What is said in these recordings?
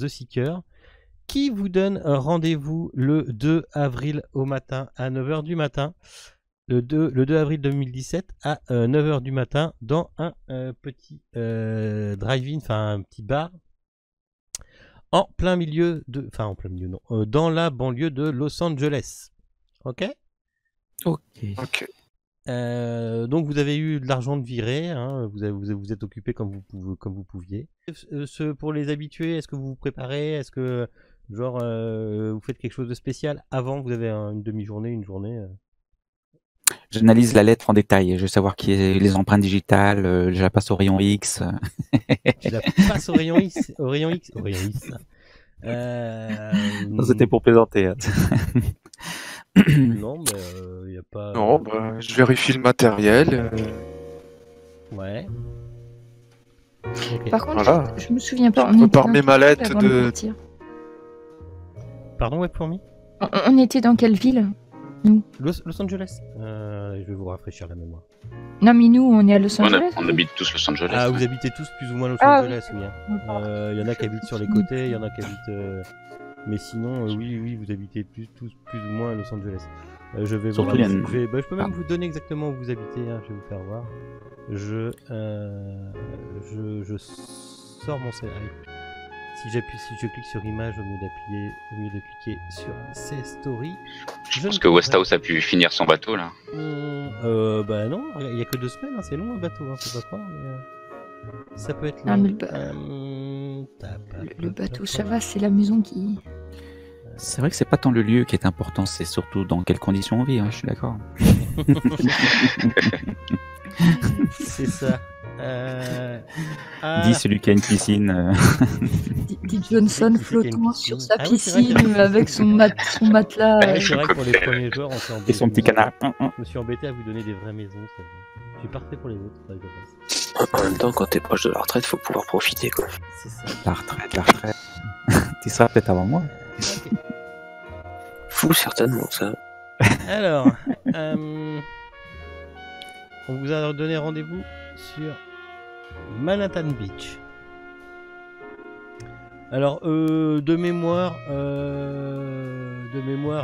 The Seeker, qui vous donne rendez-vous le 2 avril au matin à 9h du matin. Le 2 avril 2017 à 9h du matin dans un petit drive-in, enfin un petit bar en plein milieu de... Enfin en plein milieu non, dans la banlieue de Los Angeles. Ok. Donc vous avez eu de l'argent de virée, hein, vous êtes occupé comme vous pouviez. Pour les habitués, est-ce que vous vous préparez? Est-ce que genre vous faites quelque chose de spécial avant? Vous avez une demi-journée, une journée J'analyse la lettre en détail. Je veux savoir qui est les empreintes digitales. Je la passe au rayon X. Tu la passes au rayon X, au rayon X. Non, c'était pour plaisanter. Non, mais y a pas. Non, bah, je vérifie le matériel. Ouais. Okay. Par contre, Voilà. je me souviens pas. Je prépare mes mallettes de. Pardon, Webfourmi. On était dans quelle ville, nous? Los Angeles. Je vais vous rafraîchir la mémoire. Non, mais nous, on est à Los Angeles. On habite tous Los Angeles. Ah, vous habitez tous plus ou moins Los Angeles, oui. Il y en a qui habitent sur les côtés, il y en a qui habitent. Mais sinon, oui, vous habitez tous plus ou moins à Los Angeles. Je vais Surtout je peux même vous donner exactement où vous habitez. Hein, je vais vous faire voir. Je sors mon scénario. Si je clique sur image au lieu de cliquer sur ces stories. Je pense que Westhouse a pu finir son bateau là. Bah non, il y a que 2 semaines, hein, c'est long un bateau, hein, faut pas croire. Mais, ça peut être long. Ah, mais le bateau, ça va, c'est la maison qui. C'est vrai que c'est pas tant le lieu qui est important, c'est surtout dans quelles conditions on vit. Hein, je suis d'accord. C'est ça. Dis celui qui a une piscine. Dit Johnson flottant sur sa piscine avec son matelas. C'est vrai que pour les premiers joueurs, on s'est embêté. Et son petit canard. Je me suis embêté à vous donner des vraies maisons. Je suis parfait pour les autres. En même temps, quand t'es proche de la retraite, faut pouvoir profiter, quoi. C'est ça. La retraite. Tu seras peut-être avant moi. Okay. Fou, certainement, ça. Alors, on vous a donné rendez-vous sur Manhattan Beach. Alors, de mémoire,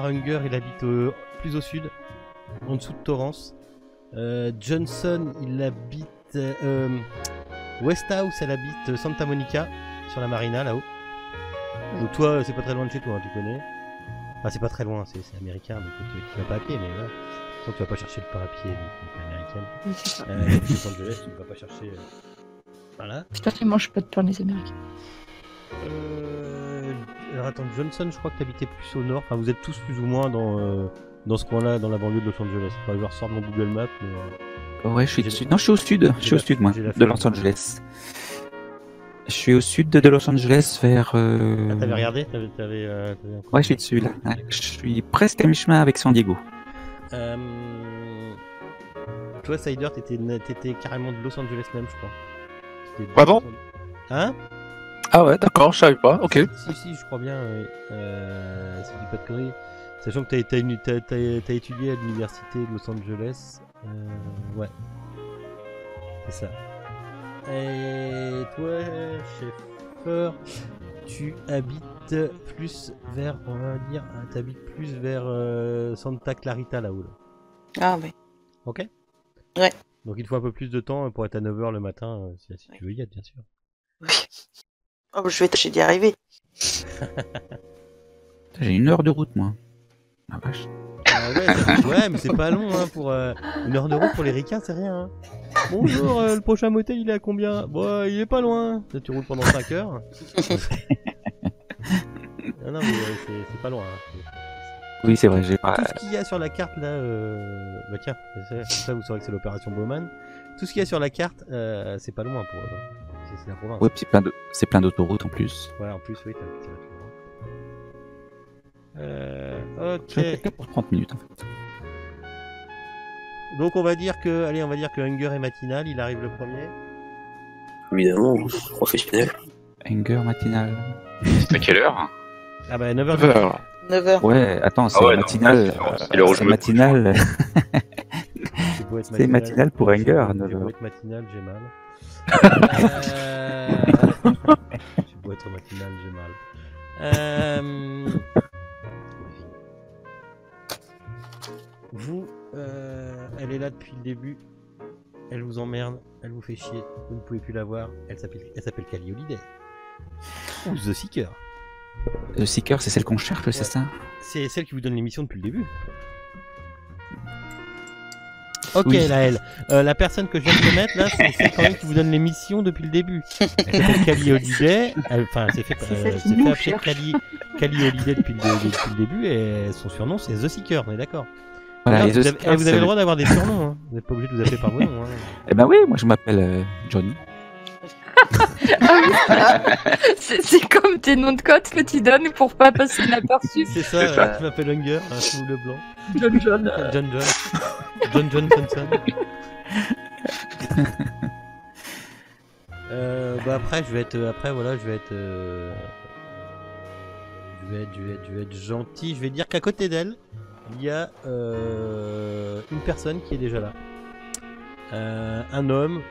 Hunger, il habite plus au sud, en dessous de Torrance. Johnson, il habite... Westhouse, elle habite Santa Monica, sur la marina, là-haut. Donc toi, c'est pas très loin de chez toi, hein, tu connais. Enfin, c'est pas très loin, c'est américain, donc tu vas pas à pied, mais voilà. Donc tu vas pas chercher le pas à pied, donc américaine. Oui, c'est ça. Los Angeles, tu vas pas chercher... Voilà. Putain, ils mangent pas de pain, les Américains. Alors attends, Johnson, je crois que t'habitais plus au nord. Enfin, vous êtes tous plus ou moins dans ce coin-là, dans la banlieue de Los Angeles. Enfin, je vais ressortir mon Google Maps, mais... Ouais, je suis dessus. Non, je suis au sud. Je suis au sud, moi, de Los Angeles. Je suis au sud de Los Angeles, vers... Ah, t'avais regardé? Ouais, je suis dessus, là. Je suis presque à mi-chemin avec San Diego. Toi, Sider, t'étais carrément de Los Angeles même, je crois. Ah bon? Hein? Ah ouais, d'accord, je savais pas, ok. Si, je crois bien, si je dis pas de conneries. Sachant que t'as étudié à l'université de Los Angeles. Ouais. C'est ça. Et toi, Schaeffer, tu habites plus vers, on va dire, t'habites plus vers Santa Clarita là-haut. Là. Ah ouais. Ok? Ouais. Donc il te faut un peu plus de temps pour être à 9h le matin, si tu veux y être, bien sûr. Oui. Oh, je vais tâcher d'y arriver. J'ai 1 heure de route, moi. Ah vache. Ouais, mais c'est pas long, hein, pour 1 heure de route pour les ricains, c'est rien. Hein. Bonjour, le prochain motel, il est à combien? Bon, il est pas loin. Là, tu roules pendant 5 heures. Non, mais c'est pas loin. Hein. Oui, c'est vrai, j'ai pas... Tout ce qu'il y a sur la carte, là... Bah tiens, ça, vous saurez que c'est l'opération Bowman. Tout ce qu'il y a sur la carte, c'est pas loin pour... c'est la province. Oui, c'est plein d'autoroutes en plus. Ouais, en plus, oui, t'as ok. Je vais pour 30 minutes, en fait. Donc on va dire que Hunger est matinal, il arrive le premier. Évidemment, professionnel. Hunger matinal. C'est à quelle heure? Ah bah 9h. 9h. Ouais, attends, c'est matinal. C'est matinal. C'est matinal pour Hunger. C'est matinal, j'ai mal. Pour être matinal, j'ai mal. Vous, elle est là depuis le début. Elle vous emmerde, elle vous fait chier. Vous ne pouvez plus la voir. Elle s'appelle Callie Holiday. Ou The Seeker. The Seeker, c'est celle qu'on cherche, c'est ça? C'est celle qui vous donne l'émission depuis le début. Ok, Oui. là, la personne que je viens de te mettre là, c'est celle quand même qui vous donne l'émission depuis le début. Elle s'appelle Callie Holiday. Enfin, elle s'est fait appeler Callie Holiday depuis le début et son surnom c'est The Seeker, on est d'accord. Voilà, Vous et The avez, Seeker, vous avez le droit d'avoir des surnoms, hein. Vous n'êtes pas obligé de vous appeler par vos noms. Hein. Eh ben oui, moi je m'appelle Johnny. C'est comme tes noms de code que tu donnes pour pas passer inaperçu. C'est ça, C'est ça. je m'appelle Hunger, sous le blanc. John. John Johnson. Bah après je vais être gentil. Je vais dire qu'à côté d'elle, il y a une personne qui est déjà là. Un homme,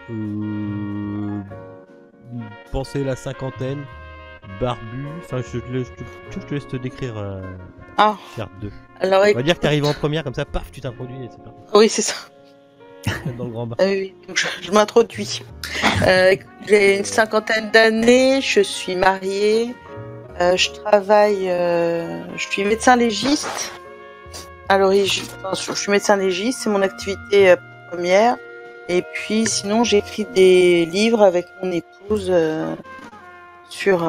pensez la cinquantaine, barbu. Enfin, je te laisse te décrire. Ah. Faire deux. Alors, On va dire que t'arrives en première, comme ça, paf, tu t'introduis et c'est parti. oui, c'est ça. Dans le grand bar. Oui, donc je m'introduis. J'ai une cinquantaine d'années, je suis mariée, je travaille, je suis médecin légiste. À l'origine, je suis médecin légiste, c'est mon activité première. Et puis sinon, j'écris des livres avec mon épouse sur tout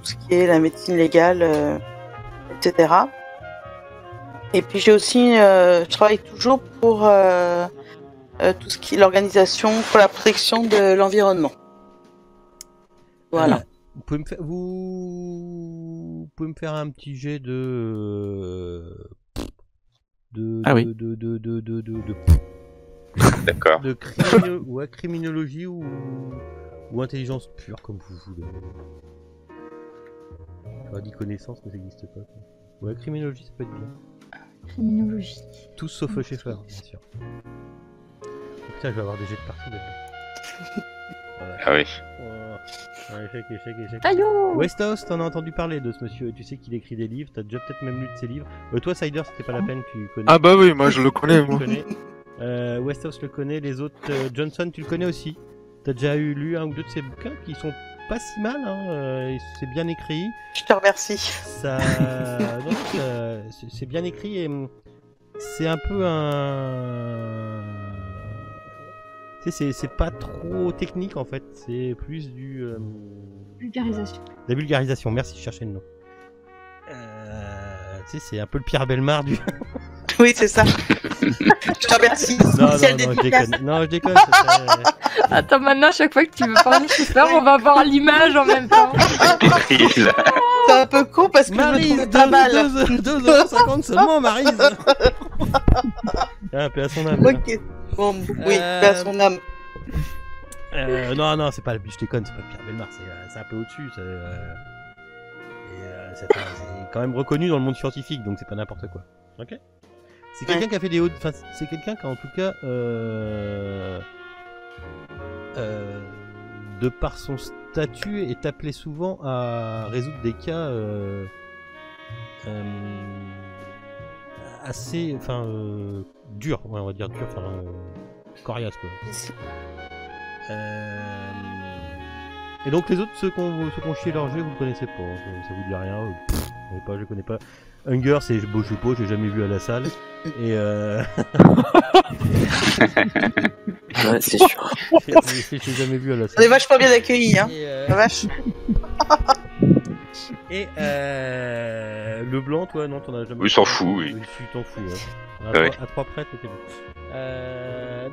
ce qui est la médecine légale, etc. Et puis j'ai aussi, je travaille toujours pour tout ce qui est l'organisation pour la protection de l'environnement. Voilà. Vous pouvez me faire un petit jet de Ah oui. D'accord. de criminologie ou intelligence pure, comme vous voulez. J'aurais dit connaissance, mais ça n'existe pas. Quoi. Ouais, criminologie, ça peut être bien. Criminologie. Tous sauf Schaeffer, bien sûr. Oh, putain, je vais avoir des jets de partout là. Voilà. Ah oui. Ouais, échec. Aïe oh. Westhouse, t'en as entendu parler de ce monsieur, tu sais qu'il écrit des livres, t'as déjà peut-être même lu de ses livres. Toi, Cider, c'était pas la peine, tu connais. Ah bah oui, moi je le connais, Tu moi. connais. Westhouse le connaît, les autres, Johnson, tu le connais aussi. T'as déjà lu un ou deux de ses bouquins qui sont pas si mal, hein, c'est bien écrit. Je te remercie. C'est bien écrit et c'est un peu un. Tu sais, c'est pas trop technique en fait, c'est plus du. Vulgarisation. La vulgarisation, merci, je cherchais le nom. Tu sais, c'est un peu le Pierre Bellemare du. Oui, c'est ça. Je te remercie. Non, je déconne. Attends, maintenant, à chaque fois que tu veux parler de Schaeffer, on va voir l'image en même temps. C'est un peu con parce que Maryse, je me trouve pas mal. 2,50€ seulement, Maryse. Ah, paix à son âme. Ok. Bon, oui, paix à son âme. Non, c'est pas je déconne, c'est pas Pierre Bellemare, c'est un peu au-dessus. C'est quand même reconnu dans le monde scientifique, donc c'est pas n'importe quoi. Ok. C'est quelqu'un qui a fait des hauts. Enfin, c'est quelqu'un qui a en tout cas, de par son statut, est appelé souvent à résoudre des cas assez, durs, ouais, on va dire durs, coriaces quoi. Et donc les autres, ceux qu'on chié leur jeu, vous le connaissez pas, hein, ça vous dit rien, je connais pas. Hunger, c'est beau, je sais pas, j'ai jamais vu à la salle. Et Ouais, c'est sûr. j'ai jamais vu à la On est salle. vachement bien accueillis, hein. La vache. Et le blanc, toi, non, t'en as jamais. Il s'en fout, oui. Tu t'en fous, hein. Ouais. À 3 prêtres, t'es bon.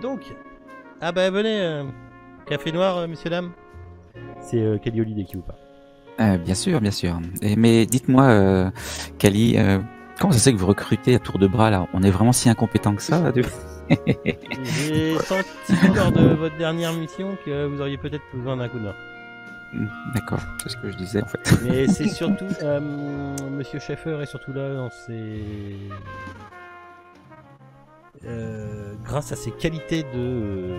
Donc, ah bah venez, café noir, messieurs dames. C'est Callie Holiday qui vous parle. Bien sûr, bien sûr. Mais dites-moi, Callie, comment ça se fait que vous recrutez à tour de bras là? On est vraiment si incompétent que ça? J'ai senti lors de votre dernière mission que vous auriez peut-être besoin d'un coup de main. D'accord, c'est ce que je disais en fait. Mais c'est surtout Monsieur Schaeffer est surtout là dans ses grâce à ses qualités de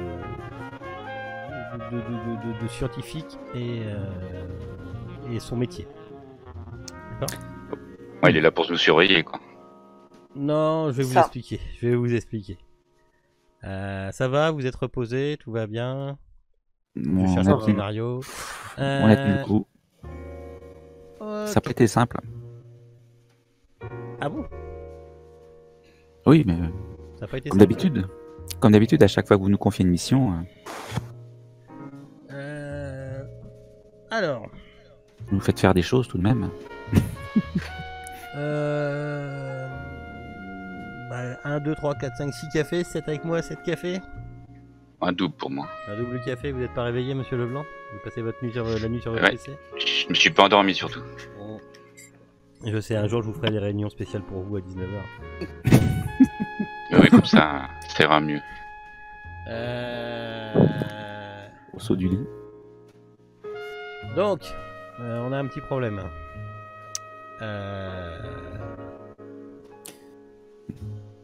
de scientifique et son métier. D'accord ? Ouais, il est là pour nous surveiller, quoi. Non, je vais vous expliquer. Je vais vous expliquer. Ça va, vous êtes reposé, tout va bien. Je cherche un scénario. On a tenu le coup. Ça n'a pas été simple. Ah bon? Oui, mais ça a pas été comme simple. d'habitude. Comme d'habitude, à chaque fois que vous nous confiez une mission, Alors. vous nous faites faire des choses tout de même. 1, 2, 3, 4, 5, 6 cafés, 7 avec moi, 7 cafés. Un double pour moi. Un double café, vous n'êtes pas réveillé, monsieur Leblanc? Vous passez la nuit sur votre Ouais. PC? Je me suis pas endormi surtout. Bon. Je sais, un jour je vous ferai des réunions spéciales pour vous à 19h. Mais oui, comme ça ira mieux. Au saut du lit. Donc, on a un petit problème.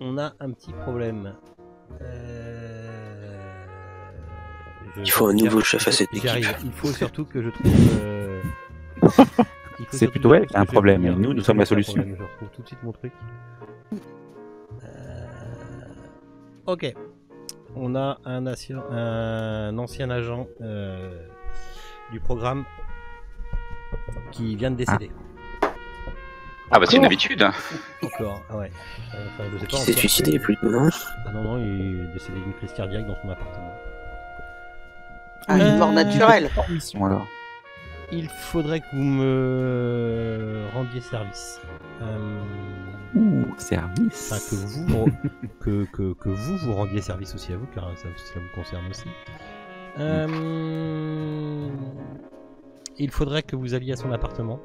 On a un petit problème. Il faut un nouveau chef à cette J'y équipe. arrive. Il faut surtout que je trouve. C'est plutôt elle qui a un problème, et nous sommes la solution. Je retrouve tout de suite mon truc. Ok. On a un ancien agent du programme qui vient de décéder. Ah bah c'est une habitude. Encore, ah ouais. Enfin, je sais pas Qui s'est encore. suicidé plus de non. Ah non, il est décédé d'une crise cardiaque dans son appartement. Ah, une mort naturelle. Mission alors. Il faudrait que vous me rendiez service. Service. Enfin, que vous rendiez service aussi à vous, car ça vous concerne aussi. Il faudrait que vous alliez à son appartement.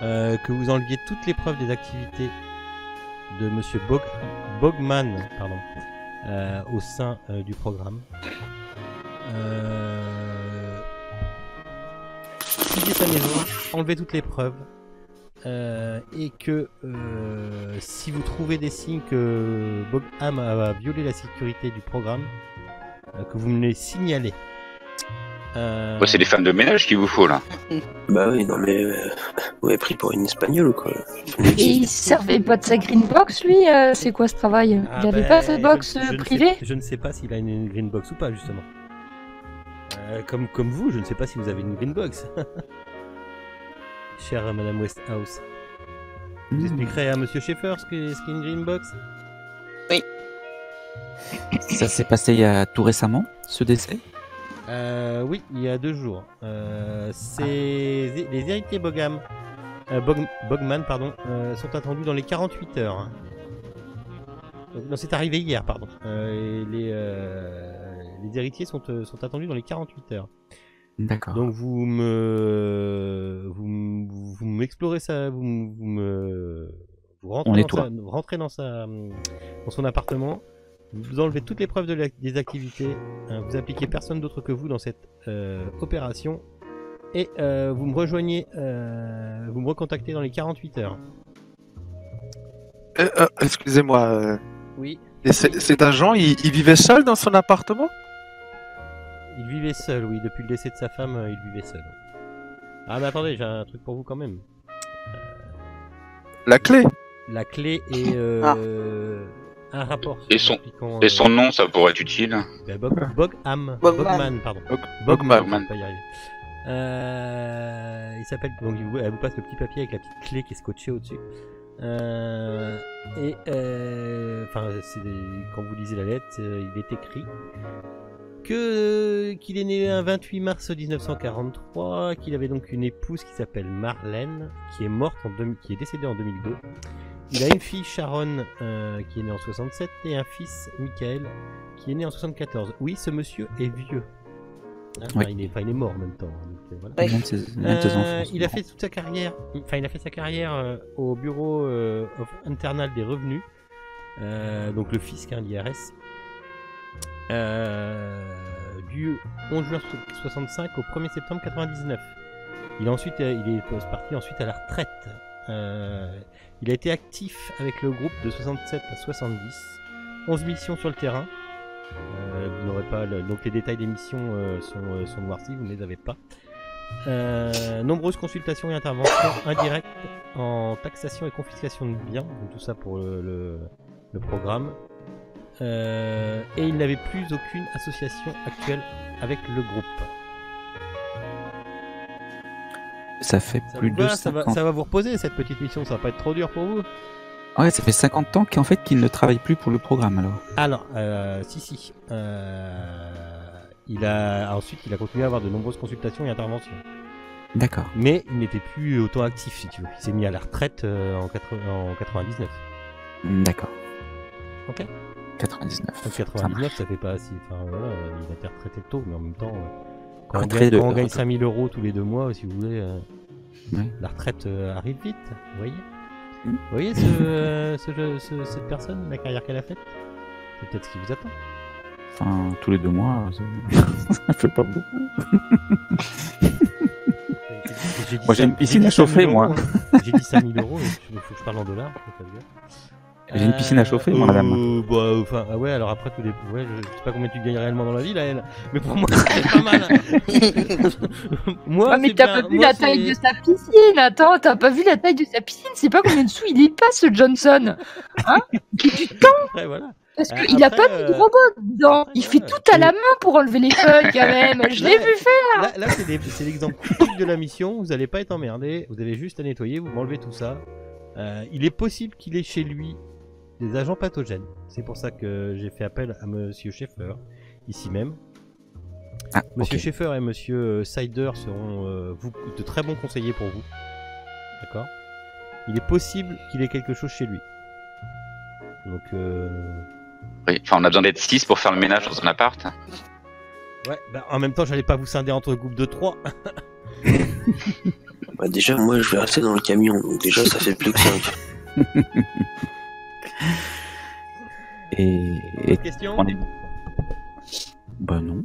Que vous enleviez toutes les preuves des activités de Monsieur Bogman, au sein du programme. Fouillez sa maison, enlevez toutes les preuves, et que si vous trouvez des signes que Bogham a violé la sécurité du programme, que vous me les signalez. Ouais, c'est des femmes de ménage qu'il vous faut là. Bah oui, non mais vous avez pris pour une espagnole ou quoi? Et il servait pas de sa green box, lui? C'est quoi ce travail? Il avait pas sa box privée? Je ne sais pas s'il a une green box ou pas, justement. Comme vous, je ne sais pas si vous avez une green box. Chère Madame Westhouse. Vous expliquerez à Monsieur Schaeffer ce qu'est une green box? Oui. Ça s'est passé il y a tout récemment, ce décès? Oui, il y a 2 jours. C'est les héritiers Bogman, sont attendus dans les 48 heures. Non, c'est arrivé hier, pardon. Les héritiers sont attendus dans les 48 heures. D'accord. Donc vous m'explorez ça, vous rentrez dans son appartement. Vous enlevez toutes les preuves des activités, vous impliquez personne d'autre que vous dans cette opération, et vous me rejoignez, vous me recontactez dans les 48 heures. Excusez-moi. Oui. Et cet agent, il vivait seul dans son appartement? Il vivait seul, oui, depuis le décès de sa femme, il vivait seul. Ah mais attendez, j'ai un truc pour vous quand même. La clé? La clé est un rapport. Et son nom, ça pourrait être utile. Bogman, pardon. Bogman. Pas y arriver. Il s'appelle. Donc elle vous passe le petit papier avec la petite clé qui est scotchée au-dessus. Quand vous lisez la lettre, il est écrit qu'il est né un 28 mars 1943, qu'il avait donc une épouse qui s'appelle Marlène, qui est décédée en 2002. Il a une fille, Sharon, qui est née en 67, et un fils, Michael, qui est né en 74. Oui, ce monsieur est vieux. Oui. Il est mort en même temps. Donc, voilà. Il a fait toute sa carrière. Il a fait sa carrière au bureau internal des revenus, donc le fisc, l'IRS, du 11 juin 65 au 1er septembre 99. Il est parti ensuite à la retraite. Il a été actif avec le groupe de 67 à 70, 11 missions sur le terrain, Vous n'aurez pas donc les détails des missions sont noircis, vous ne les avez pas. Nombreuses consultations et interventions indirectes en taxation et confiscation de biens, donc tout ça pour le programme. Et il n'avait plus aucune association actuelle avec le groupe. Ça fait plus de 50... ça va vous reposer cette petite mission, ça va pas être trop dur pour vous. Ouais, ça fait 50 ans qu'en fait qu'il ne travaille plus pour le programme alors. Alors, si. Il a continué à avoir de nombreuses consultations et interventions. D'accord. Mais il n'était plus autant actif, si tu veux. Il s'est mis à la retraite en 99. D'accord. Ok. 99. En 99, ça fait pas si. Enfin voilà, il a été retraité tôt, mais en même temps, quand on gagne 5000 € tous les 2 mois, si vous voulez, la retraite arrive vite. Vous voyez. Vous voyez cette personne, la carrière qu'elle a faite? C'est peut-être ce qui vous attend. Enfin, tous les 2 mois, ça fait pas beaucoup. Moi j'ai une piscine à chauffer, moi. J'ai dit 5000 €, il faut que je parle en dollars. J'ai une piscine à chauffer, moi, madame. Bah, enfin, ouais, alors après, je sais pas combien tu gagnes réellement dans la vie, là, elle. Mais pour moi, c'est pas mal. Moi, mais t'as pas vu la taille de sa piscine. Attends, t'as pas vu la taille de sa piscine. C'est pas combien de sous il y passe, ce Johnson. Hein? Il fait du temps. Après, voilà. Parce qu'il a pas mis de robot dedans. Il fait tout à la main pour enlever les feuilles, quand même. Je l'ai vu faire. Là, c'est l'exemple typique de la mission. Vous allez pas être emmerdé. Vous avez juste à nettoyer. Vous m'enlevez tout ça. Il est possible qu'il ait chez lui des agents pathogènes. C'est pour ça que j'ai fait appel à Monsieur Schaeffer, ici même. Monsieur Schaeffer et Monsieur Sider seront de très bons conseillers pour vous. D'accord? Il est possible qu'il ait quelque chose chez lui. Donc oui, enfin on a besoin d'être 6 pour faire le ménage dans son appart. Ouais, bah en même temps j'allais pas vous scinder entre groupes de 3. Bah déjà moi je vais rester dans le camion, donc déjà ça fait plus que 5. Et question? Bah non.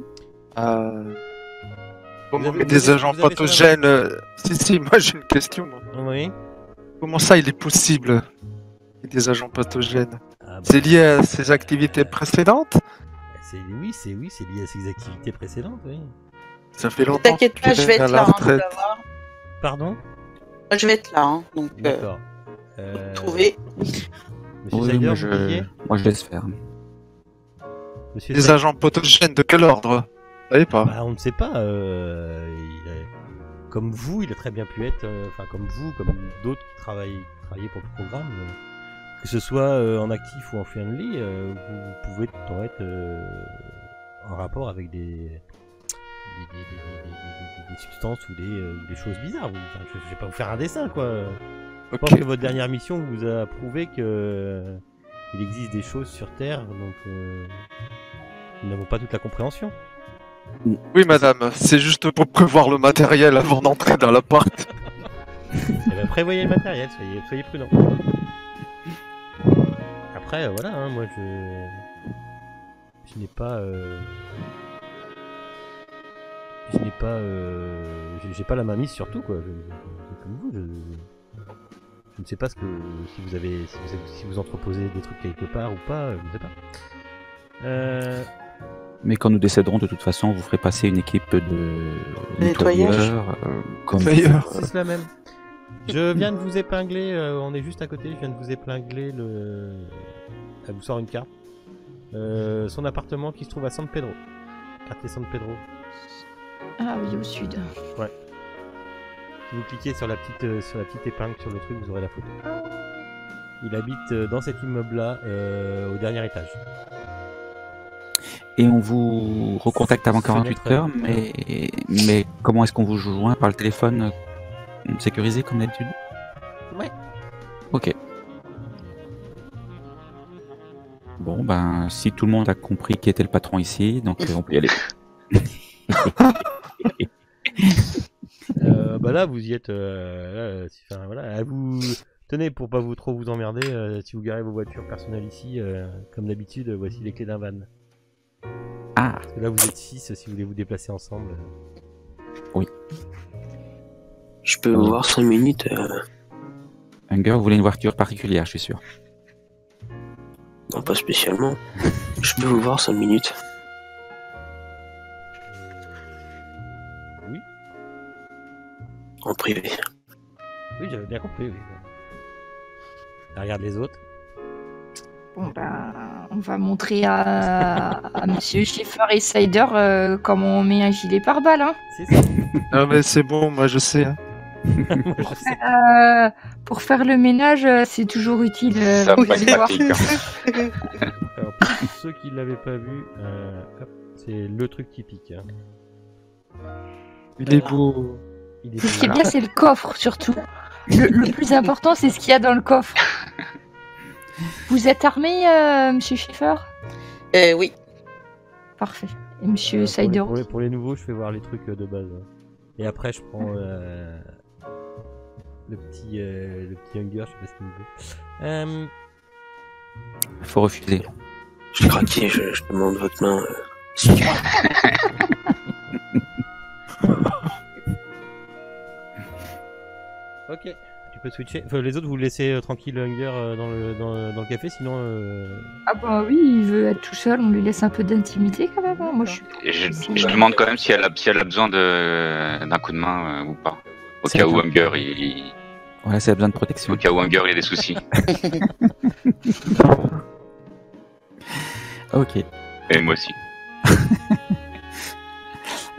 Comment des agents pathogènes Si, moi j'ai une question. Oui. Comment ça il est possible des agents pathogènes? C'est lié à ses activités précédentes? Oui, c'est lié à ses activités précédentes, oui. Ça fait longtemps. T'inquiète pas, je vais être là. Pardon? Je vais être là, hein, donc. D'accord. Trouver. Monsieur Sider, moi je laisse faire. Des agents pathogènes de quel ordre? Vous savez pas? Bah, on ne sait pas. Comme vous, il a très bien pu être, comme vous, comme d'autres qui travaillaient pour le programme, que ce soit en actif ou en friendly, vous pouvez être en rapport avec des substances ou des choses bizarres. Je vais pas vous faire un dessin, quoi. Je pense que votre dernière mission vous a prouvé que il existe des choses sur Terre, donc nous n'avons pas toute la compréhension. Oui, madame, c'est juste pour prévoir le matériel avant d'entrer dans l'appart. Eh ben, prévoyez le matériel, soyez prudents. Après, voilà, hein, moi je n'ai pas... j'ai pas la main mise sur tout, quoi. Comme vous, je ne sais pas si vous entreposez des trucs quelque part ou pas, je ne sais pas. Mais quand nous décéderons, de toute façon, vous ferez passer une équipe de nettoyeurs. C'est cela même. Je viens de vous épingler, on est juste à côté, je viens de vous épingler elle vous sort une carte. Son appartement qui se trouve à San Pedro. Quartier San Pedro. Ah oui, au sud. Ouais. Si vous cliquez sur la petite épingle sur le truc, vous aurez la photo. Il habite dans cet immeuble-là, au dernier étage. Et on vous recontacte avant 48 heures, mais comment est-ce qu'on vous joint par le téléphone sécurisé comme d'habitude? Ouais. Ok. Bon, ben, si tout le monde a compris qui était le patron ici, donc on peut y aller. Bah là, vous y êtes. Voilà, vous tenez pour pas trop vous emmerder. Si vous garez vos voitures personnelles ici, comme d'habitude, voici les clés d'un van. Ah. Parce que là, vous êtes 6 si vous voulez vous déplacer ensemble. Oui. Je peux voir 5 minutes. Hunger, vous voulez une voiture particulière, je suis sûr. Non, pas spécialement. Je peux vous voir 5 minutes? Oui. En privé. Oui, j'avais bien compris, oui. Regarde les autres. Bon, ben, on va montrer à Monsieur Schaeffer et Cider comment on met un gilet pare-balles. Hein. C'est ça. Non, mais c'est bon, moi je sais. Hein. Moi, je sais. Pour faire le ménage, c'est toujours utile. Ça vous va allez être voir. pratique. Hein. Alors, pour ceux qui ne l'avaient pas vu, hop, c'est le truc typique. Hein. Il est beau. Il est Ce qui est bien, c'est le coffre surtout. Le plus important, c'est ce qu'il y a dans le coffre. Vous êtes armé, Monsieur Schaeffer? Oui. Parfait. Et Monsieur pour, Cider? pour les nouveaux, je fais voir les trucs de base. Hein. Et après, je prends le petit Hunger, je sais pas ce qu'il veut. Faut refuser. J'ai craqué, je demande votre main. Ok, tu peux switcher. Enfin, les autres, vous laissez tranquille Hunger dans le café, sinon. Ah bah oui, il veut être tout seul, on lui laisse un peu d'intimité quand même. Hein. Moi, Je demande quand même si elle a besoin d'un coup de main ou pas. Au C'est cas le où cas. Hunger il... Ouais, ça a besoin de protection. Au cas où Hunger il a des soucis. Ok. Et moi aussi.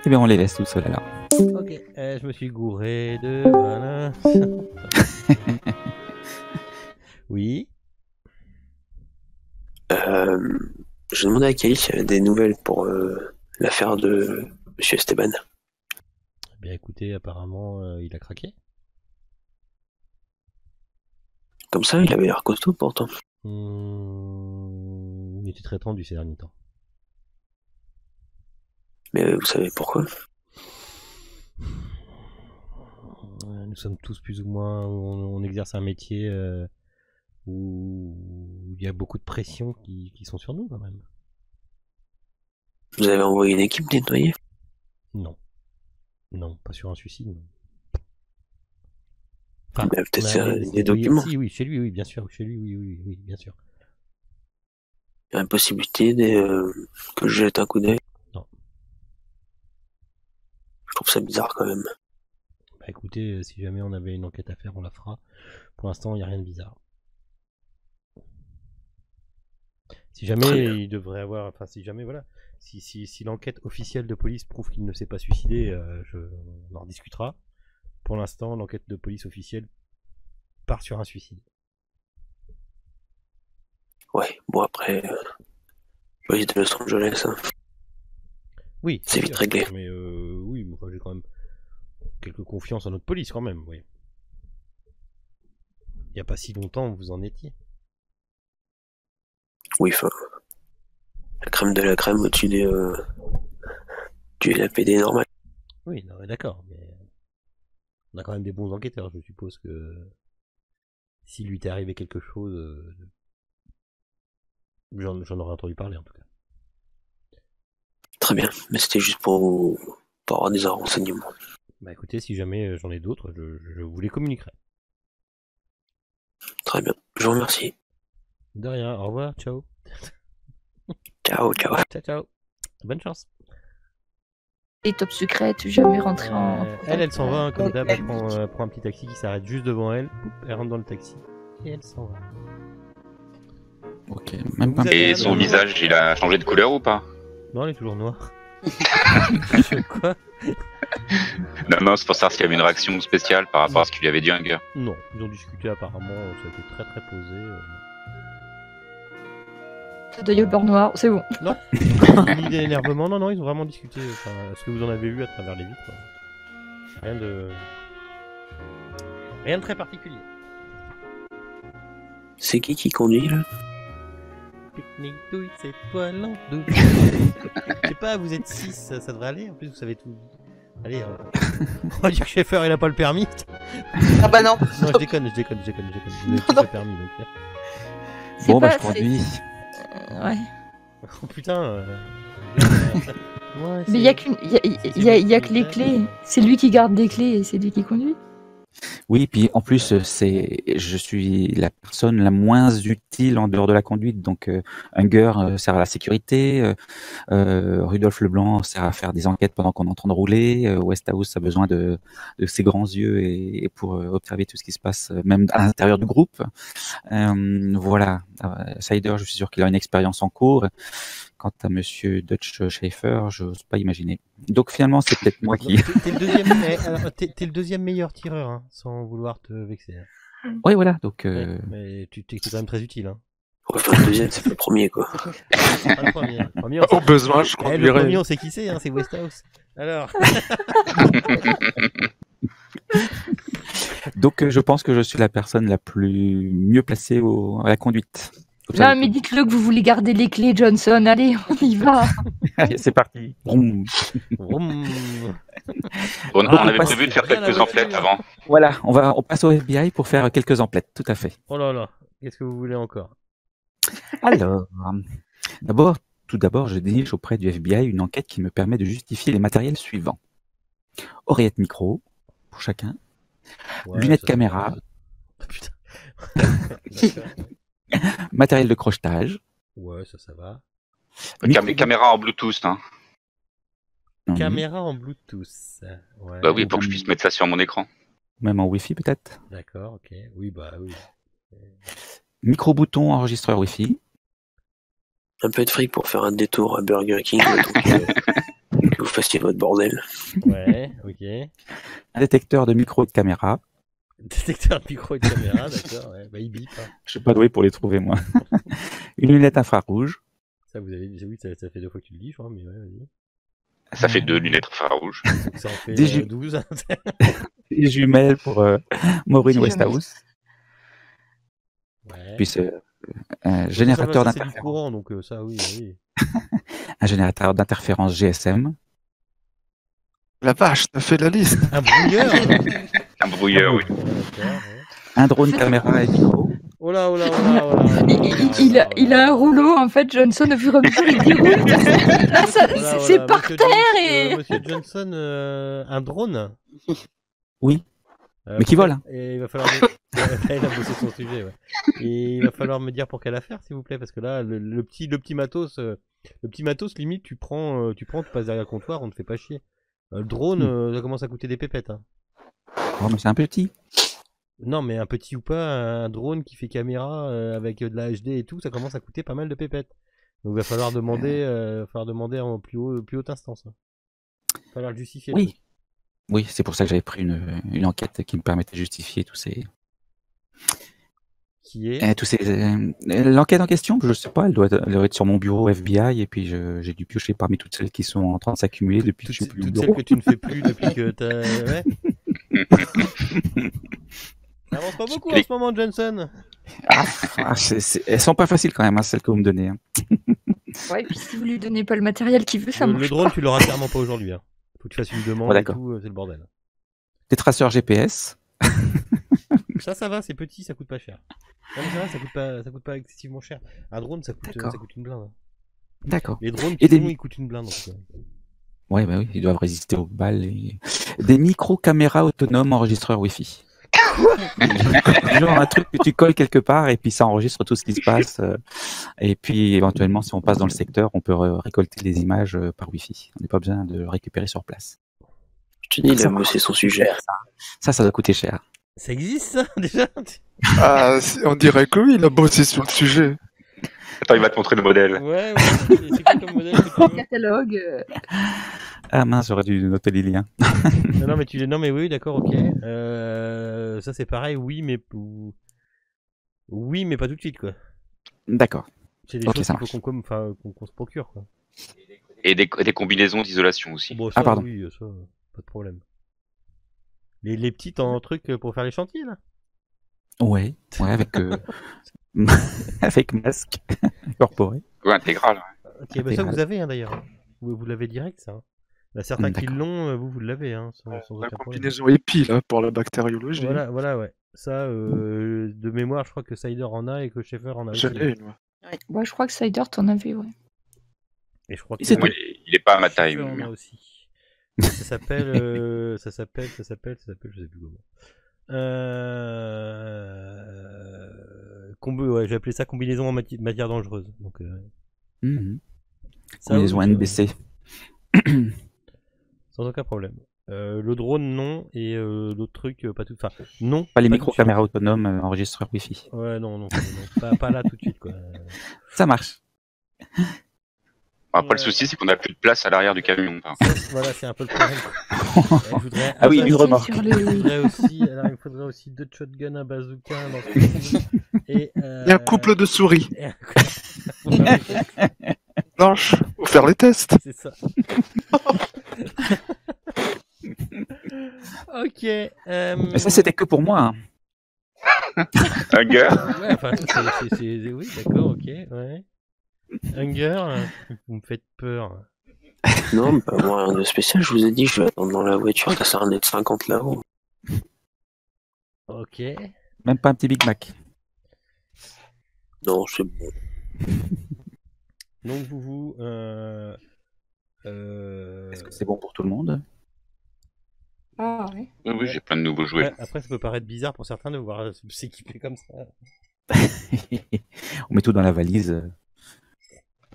Eh bien, on les laisse tout seuls alors. Ok, je me suis gouré de. Voilà. Oui. Je demandais à Kelly s'il y avait des nouvelles pour l'affaire de Monsieur Esteban. Eh bien, écoutez, apparemment, il a craqué. Comme ça, il avait l'air costaud pourtant. Il était très tendu ces derniers temps. Mais vous savez pourquoi? Nous sommes tous plus ou moins, on exerce un métier où il y a beaucoup de pression qui sont sur nous quand même. Vous avez envoyé une équipe nettoyer? Non. Non, pas sur un suicide. Non. Mais peut-être on a- c'est des documents. Si, oui, chez lui, oui, bien sûr. Chez lui, oui, bien sûr. Il y a une possibilité que je jette un coup d'œil? Non. Je trouve ça bizarre quand même. Bah écoutez, si jamais on avait une enquête à faire, on la fera. Pour l'instant, il n'y a rien de bizarre. Si Très jamais bien. il devrait avoir, enfin si jamais voilà, si l'enquête officielle de police prouve qu'il ne s'est pas suicidé, on en rediscutera. Pour l'instant, l'enquête de police officielle part sur un suicide. Ouais, bon après, police de Los Angeles, hein. Oui, C'est vite sûr. réglé. Mais oui, mais enfin, j'ai quand même quelques confiance en notre police quand même, oui. Il n'y a pas si longtemps, vous en étiez. Oui, enfin, la crème de la crème au-dessus du LAPD normal. Oui, non, mais d'accord, mais on a quand même des bons enquêteurs, je suppose que s'il lui était arrivé quelque chose, j'en aurais entendu parler en tout cas. Très bien, mais c'était juste pour avoir des renseignements. Bah écoutez, si jamais j'en ai d'autres, je vous les communiquerai. Très bien, je vous remercie. De rien, au revoir, ciao. Ciao, ciao. Ciao, ciao. Bonne chance. Les top secrètes, jamais rentrer en. Elle s'en va, hein, comme d'hab, elle Ouais. prend un petit taxi qui s'arrête juste devant elle, poup, elle rentre dans le taxi, et elle s'en va. Ok, même pas. Vous avez Et un son autre- visage, il a changé de couleur ou pas? Non, elle est toujours noire. Quoi? Non, c'est pour savoir s'il y avait une réaction spéciale par rapport à ce qu'il lui avait dit Hunger. Non, ils ont discuté apparemment, ça a été très très posé. D'œil au beurre noir, c'est bon. Ni d'énervement, non, ils ont vraiment discuté. Enfin, ce que vous en avez vu à travers les vitres. Rien de très particulier. C'est qui conduit là? Pique-nique douille, c'est toi l'andouille. Je sais pas, vous êtes 6, ça devrait aller. En plus, vous savez tout. Allez, on va dire que Schaeffer il a pas le permis. Ah bah non. Non, je déconne. Vous avez tous Non. le permis donc. C'est Bon, bah, pas- je conduis. Ouais. Oh putain. Ouais, Mais il y a que les clés. C'est lui qui garde des clés et c'est lui qui conduit. Oui, puis en plus, je suis la personne la moins utile en dehors de la conduite. Donc, Unger sert à la sécurité, Rudolf Leblanc sert à faire des enquêtes pendant qu'on est en train de rouler, Westhouse a besoin de ses grands yeux et pour observer tout ce qui se passe, même à l'intérieur du groupe. Voilà. Cider, je suis sûr qu'il a une expérience en cours. Quant à Monsieur Dutch Schaefer, je n'ose pas imaginer. Donc finalement, c'est peut-être moi qui... T'es le deuxième meilleur tireur, hein, sans vouloir te vexer. Oui, voilà. Donc, ouais, mais tu es quand même très utile. Hein. Enfin, le deuxième, c'est pas le premier, quoi. Pas le premier. Le premier, Au besoin, je crois. le premier, on sait qui c'est, hein, c'est Westhouse. Alors. Donc, je pense que je suis la personne la mieux placée à la conduite. Non, mais dites-le que vous voulez garder les clés, Johnson. Allez, on y va. Allez, c'est parti. Vroom. On avait prévu de faire quelques emplettes avant. Voilà, on passe au FBI pour faire quelques emplettes, tout à fait. Oh là là, qu'est-ce que vous voulez encore? Alors, tout d'abord, je déniche auprès du FBI une enquête qui me permet de justifier les matériels suivants. Oreillette micro, pour chacun. Ouais, lunettes caméra. Putain. Matériel de crochetage. Ouais, ça va. Caméra en Bluetooth, hein. Caméra en Bluetooth. Ouais. Bah oui, pour que je puisse mettre ça sur mon écran. Même en Wi-Fi peut-être. D'accord, ok. Oui, bah oui. Micro-bouton enregistreur Wi-Fi. Un peu de fric pour faire un détour à Burger King, que vous fassiez votre bordel. Ouais, ok. Un détecteur de micro et de caméra. Détecteur de micro et de caméra, d'accord. Ouais. Bah, il bip. Hein. Je suis pas doué pour les trouver, moi. Une lunette infrarouge. Ça, vous avez... Oui, ça fait 2 fois que tu le dis, je crois, mais ouais, vas-y. Ça fait 2 lunettes infrarouges. Ça en fait 12. Des jumelles pour Maureen Westhouse. Ouais. Puis un générateur d'interférence. d'interférence. C'est du courant, donc ça, oui. Un générateur d'interférence GSM. La vache, t'as fait la liste. Un brouilleur. Un brouilleur, oui. Un drone caméra et micro. Oh là. Il a un rouleau, en fait, Johnson, au fur et à mesure, il déroule. Là, c'est par terre et... Monsieur Johnson, un drone. Oui. Mais qui vole. Hein. Et il va falloir... il a bossé son sujet, ouais. Et il va falloir me dire pour quelle affaire, s'il vous plaît, parce que là, le petit matos, limite, tu passes derrière le comptoir, on te fait pas chier. Le drone, ça commence à coûter des pépettes. Hein. Oh, mais c'est un petit. Non, mais un petit ou pas, un drone qui fait caméra avec de la HD et tout, ça commence à coûter pas mal de pépettes. Donc il va falloir demander en plus haute instance. Hein. Il va falloir le justifier. Oui. Oui, c'est pour ça que j'avais pris une enquête qui me permettait de justifier tous ces... Qui est l'enquête en question, je sais pas, elle doit être sur mon bureau FBI et puis j'ai dû piocher parmi toutes celles qui sont en train de s'accumuler depuis que je suis plus au bureau. Toutes celles que tu ne fais plus depuis que t'as... Ouais. Ça avance pas beaucoup en ce moment, Johnson. Elles sont pas faciles quand même, hein, celles que vous me donnez. Hein. Ouais, et puis si vous lui donnez pas le matériel qu'il veut, ça marche. Le drone, tu l'auras clairement pas aujourd'hui. Hein. Faut que tu fasses une demande et tout, c'est le bordel. Des traceurs GPS. Ça va, c'est petit, ça coûte pas cher. Non, mais ça coûte pas excessivement cher. Un drone, ça coûte une blinde. Hein. D'accord. Les drones ils coûtent une blinde. Ouais, bah oui, ils doivent résister aux balles. Des micro-caméras autonomes enregistreurs Wi-Fi. Genre un truc que tu colles quelque part et puis ça enregistre tout ce qui se passe. Et puis éventuellement, si on passe dans le secteur, on peut récolter les images par Wi-Fi. On n'a pas besoin de le récupérer sur place. Je te dis, il a bossé son sujet. Ça doit coûter cher. Ça existe, ça, déjà? Ah, on dirait que oui, il a bossé sur le sujet. Attends, il va te montrer le modèle. Ouais, c'est quoi comme modèle que tu veux? Catalogue. Ah mince, j'aurais dû noter les liens. non mais oui, d'accord, ok. Ça c'est pareil, oui mais pas tout de suite, quoi. D'accord. C'est des choses qu'il faut qu'on se procure, quoi. Et des combinaisons d'isolation aussi. Bon, ça, pardon. Oui, ça, pas de problème. Les petites en truc pour faire les chantiers, là. Ouais, avec avec masque incorporé. Ouais, intégral. Ok, bah ça vous avez, hein, d'ailleurs. Vous l'avez direct, ça. Là, certains qui l'ont, vous l'avez, hein, sans La aucun combinaison EPI, là, pour la bactériologie. Voilà, ouais. Ça, de mémoire, je crois que Cider en a et que Schaefer en a aussi. J'en ai une, ouais. Ouais, je crois que Cider, t'en avais, ouais. Et je crois que il est pas à ma taille. Schaefer en a aussi. Ça s'appelle, je sais plus comment. Ouais, j'ai appelé ça combinaison en matière dangereuse. Donc, ça, Combinaison NBC. sans aucun problème. Le drone, non. Et l'autre truc, pas tout. Enfin, non. Pas les tout de micro-caméras autonomes, enregistreurs Wi-Fi. suite. Ouais, non. Pas là tout de suite, quoi. Ça marche. Après, le souci, c'est qu'on n'a plus de place à l'arrière du camion. Enfin, Voilà, c'est un peu le problème. Ah oui, une remorque. Sur le- Il faudrait aussi 2 shotguns, un bazooka, un lance-fusée, et un couple de souris. et un couple- Blanche, pour faire les tests. C'est ça. Ok. Mais ça, c'était que pour moi. Hein. Hunger. Ouais, enfin, oui, d'accord, ok, ouais. Hunger, vous me faites peur. Non, bah, moi, rien de spécial. Je vous ai dit, je vais attendre dans la voiture. Ça sert à 1m50 là-haut. Ok. Même pas un petit Big Mac. Non, c'est bon. Donc vous. Est-ce que c'est bon pour tout le monde? Ah ouais. Oui, j'ai plein de nouveaux jouets. Après, ça peut paraître bizarre pour certains de voir s'équiper comme ça. On met tout dans la valise.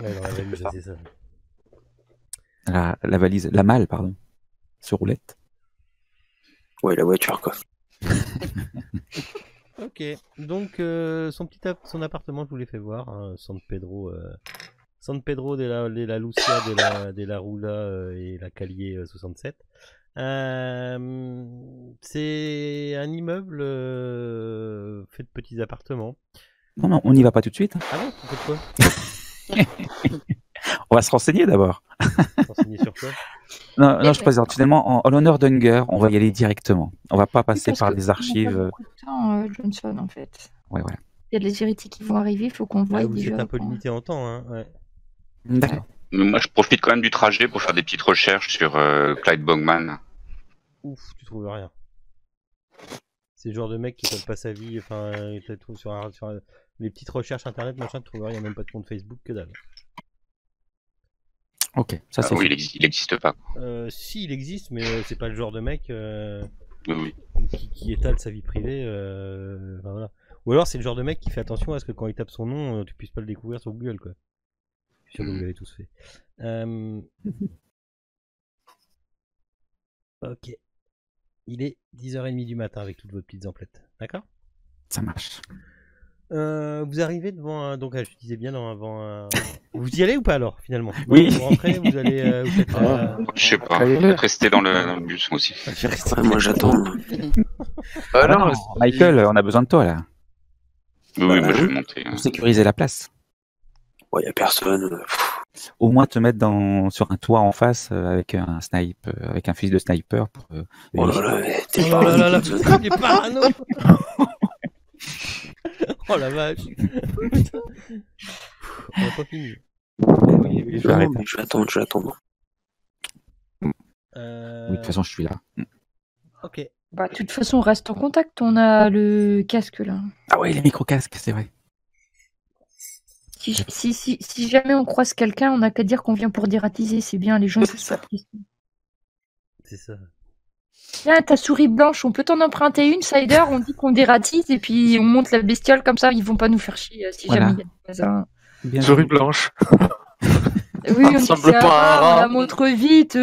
Ouais, dans la valise, c'est ça. La valise, la malle, pardon. Sur roulette. Ouais, la voiture, quoi. Ok. Donc, son appartement, je vous l'ai fait voir. Hein, San Pedro de la Lucia, de la Rula et la Calier 67. C'est un immeuble fait de petits appartements. Non, on n'y va pas tout de suite. Ah non, tu fais quoi? On va se renseigner d'abord. Renseigner sur quoi? Non, je présente finalement en l'honneur d'Hunger, on va y aller directement. On va pas passer Parce par que des on a archives. pas beaucoup de temps, Johnson, en fait. Ouais. Il y a des héritiers qui vont arriver, il faut qu'on voie Vous déjà. êtes un peu quand- limité en temps, hein. Ouais. D'accord. Mais moi, je profite quand même du trajet pour faire des petites recherches sur Clyde Bogman. Ouf, tu trouves rien. C'est le genre de mec qui fait pas sa vie. Enfin, tu trouves sur les petites recherches internet, machin, tu trouves rien. Il n'y a même pas de compte Facebook, que dalle. Ok, ça c'est oui, fait. il existe pas. Si, il existe, mais c'est pas le genre de mec Oui. qui étale sa vie privée. Enfin, voilà. Ou alors c'est le genre de mec qui fait attention à ce que quand il tape son nom, tu puisses pas le découvrir sur Google, quoi. Je suis sûr que vous l'avez tous fait. Ok. Il est 10h30 du matin avec toutes vos petites emplettes. D'accord? Ça marche. Vous arrivez devant un... Donc, je disais bien avant un... Vous y allez ou pas alors, finalement? Oui. Vous rentrez, vous allez... vous faites, Je sais pas. Peut-être rester dans le bus aussi. Ouais, moi, j'attends. Ah non, Michael, on a besoin de toi là. Oui, moi je vais monter. Pour sécuriser la place. Ouais, y a personne. Au moins te mettre sur un toit en face avec un avec un fusil de sniper pour. Oh là là, t'es Oh là là là, parano. putain, t'es parano. Oh la vache. Putain. On n'a pas fini. Oui, je vais Non, arrêter. mais je vais attendre. Oui, de toute façon, je suis là. Ok. Bah, de toute façon, on reste en contact, on a le casque là. Ah ouais, les micro-casques, c'est vrai. Si jamais on croise quelqu'un, on n'a qu'à dire qu'on vient pour dératiser, c'est bien, les gens ils posent pas de questions. C'est ça. Tiens, ta souris blanche, on peut t'en emprunter une, Cider, on dit qu'on dératise et puis on monte la bestiole comme ça, ils vont pas nous faire chier si Voilà. jamais il y a des voisins. Bien Souris joué. blanche. Oui, on dit ressemble c'est pas à un on rat. la montre vite,